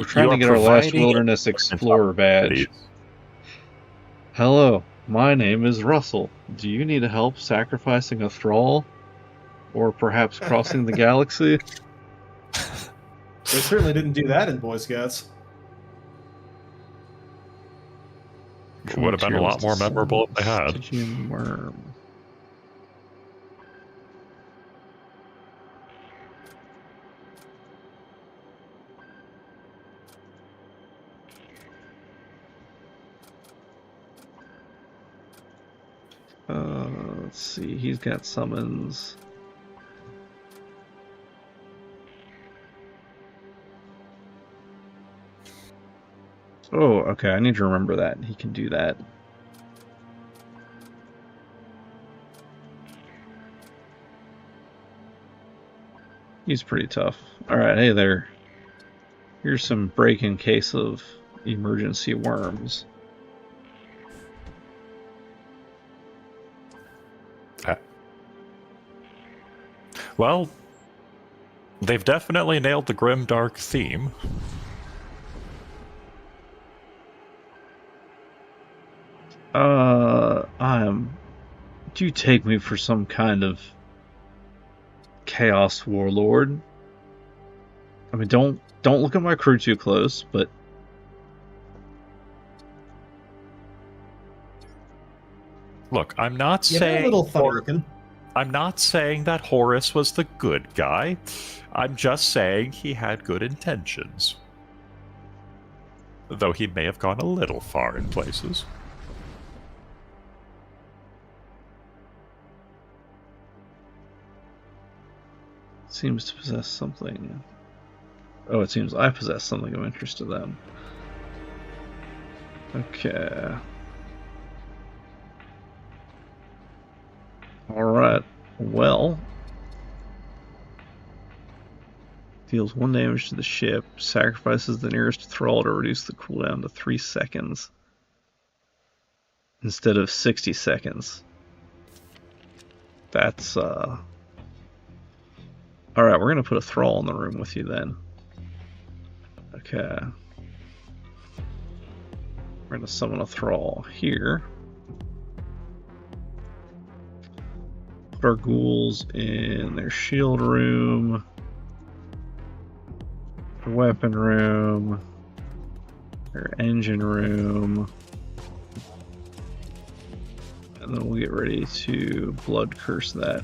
trying to get our last Wilderness Explorer badge. Hello, my name is Russell. Do you need help sacrificing a thrall? Or perhaps crossing the galaxy? They certainly didn't do that in Boy Scouts. It would have been a lot more memorable if they had. Stygian worm. Let's see, he's got summons. Oh, okay, I need to remember that. He can do that. He's pretty tough. Alright, hey there. Here's some break in case of emergency worms. Well, they've definitely nailed the grim dark theme. Do you take me for some kind of chaos warlord? I mean, don't look at my crew too close, but look, I'm not saying a little funny. I'm not saying that Horus was the good guy. I'm just saying he had good intentions. Though he may have gone a little far in places. seems to possess something. Oh, it seems I possess something of interest to them. Okay. Alright, well. Deals 1 damage to the ship, sacrifices the nearest thrall to reduce the cooldown to 3 seconds. Instead of 60 seconds. That's, Alright, we're gonna put a thrall in the room with you then. Okay. We're gonna summon a thrall here. Put our ghouls in their shield room, their weapon room, their engine room, and then we'll get ready to blood curse that.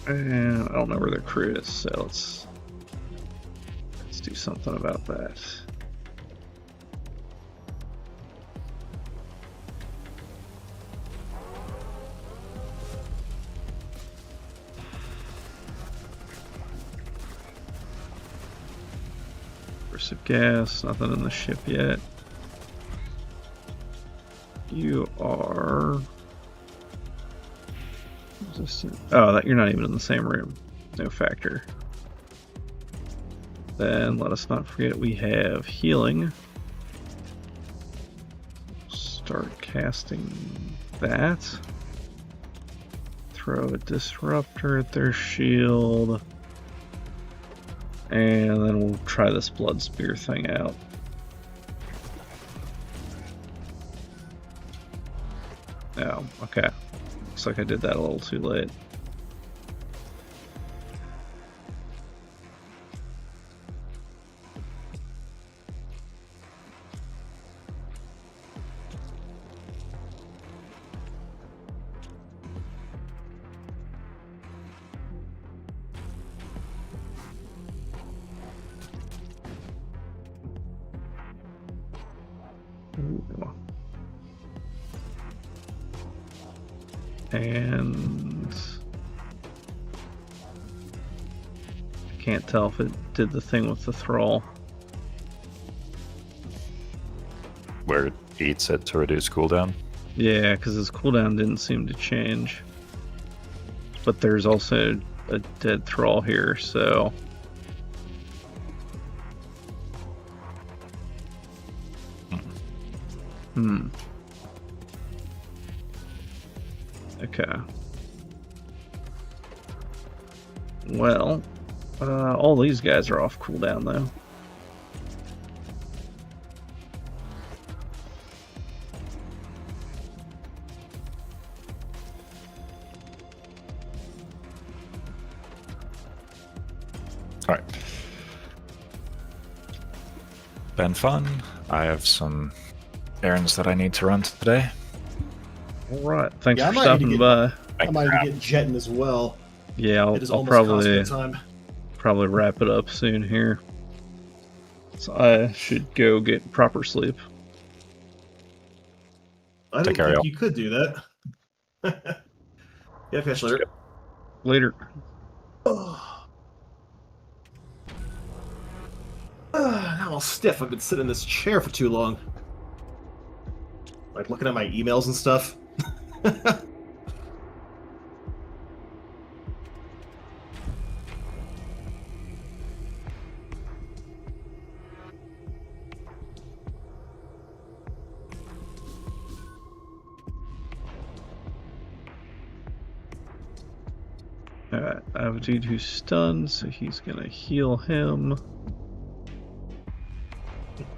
And I don't know where their crew is, so let's do something about that. Burst of gas, nothing in the ship yet. You are resistant. Oh, that you're not even in the same room. No factor. Then let us not forget we have healing. Start casting that. Throw a disruptor at their shield. And then we'll try this blood spear thing out. Oh, okay. Looks like I did that a little too late. Ooh. And I can't tell if it did the thing with the thrall. Where it eats it to reduce cooldown? Yeah, because his cooldown didn't seem to change. But there's also a dead thrall here, so... Okay. Well, all these guys are off cooldown, though. Alright. Been fun. I have some errands that I need to run today. Alright, thanks Yeah, for stopping by. I might even get jetting as well. Yeah, I'll probably wrap it up soon here. So I should go get proper sleep. I didn't think you could do that. Yeah, catch later. Later. Now I'm all stiff. I've been sitting in this chair for too long. Like looking at my emails and stuff. Alright, I have a dude who's stunned, so he's gonna heal him.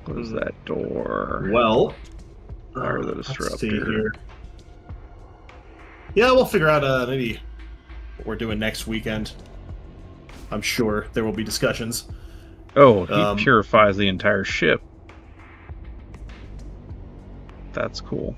Close that door. Well, Fire the let's see disruptor. here. Yeah, we'll figure out maybe what we're doing next weekend. I'm sure there will be discussions. Oh, he purifies the entire ship. That's cool.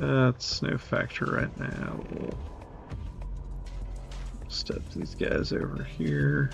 That's no factor right now. We'll step these guys over here.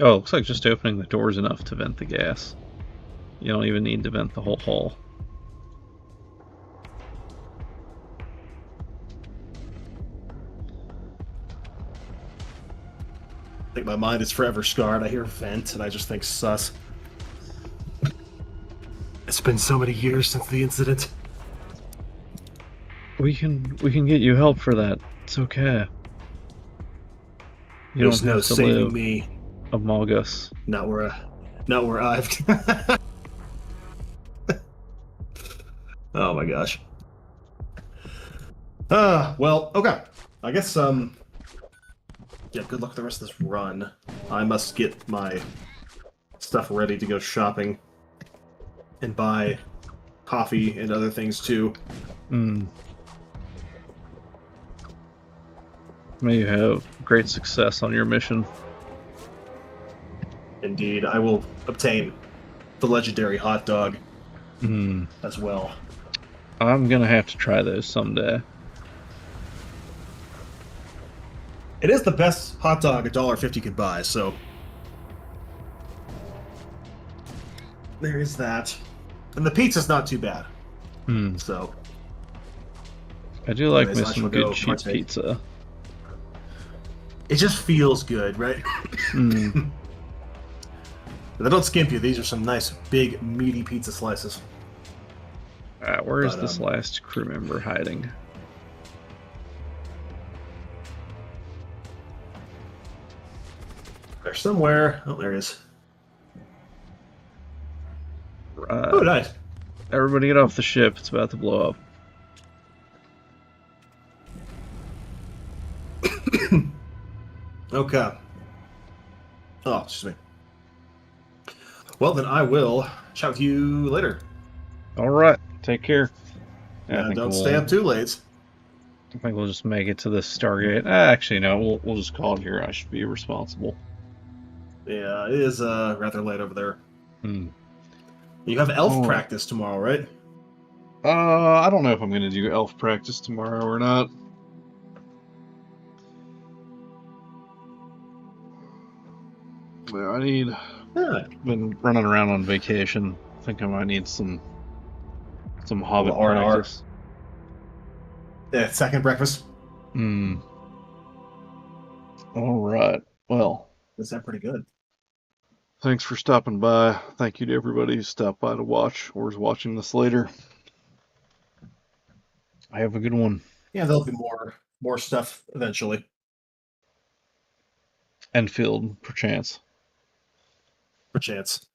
Oh, it looks like just opening the door is enough to vent the gas. You don't even need to vent the whole hull. I think my mind is forever scarred. I hear vent and I just think sus. It's been so many years since the incident. We can get you help for that. It's okay. You There's don't no have to saving live me. among us. Not where I've. Oh my gosh. Well, okay. I guess yeah, good luck with the rest of this run. I must get my stuff ready to go shopping and buy coffee and other things too. May you have great success on your mission. Indeed, I will obtain the legendary hot dog as well. I'm gonna have to try those someday. It is the best hot dog $1.50 could buy, so there is that. And the pizza's not too bad. So I do like anyways, me I some shall good go cheap partake. pizza. It just feels good, right? They don't skimp you. These are some nice, big, meaty pizza slices. Where is But, this last crew member hiding? There's somewhere. Oh, there he is. Right. Oh, nice. Everybody get off the ship. It's about to blow up. Okay. Oh, excuse me. Well, then I will chat with you later. All right. Take care. Yeah, And don't stay up too late. I think we'll just make it to the Stargate. Actually, no. We'll just call it here. I should be responsible. Yeah, it is rather late over there. Hmm. You have elf practice tomorrow, right? I don't know if I'm going to do elf practice tomorrow or not. Well, I need... Been running around on vacation. I think I might need some Hobbit R&R. practice. Yeah, second breakfast. All right. Well, Is that pretty good? thanks for stopping by. Thank you to everybody who stopped by to watch or is watching this later. I have a good one. Yeah, there'll be more stuff eventually. Enfield, perchance. Perchance.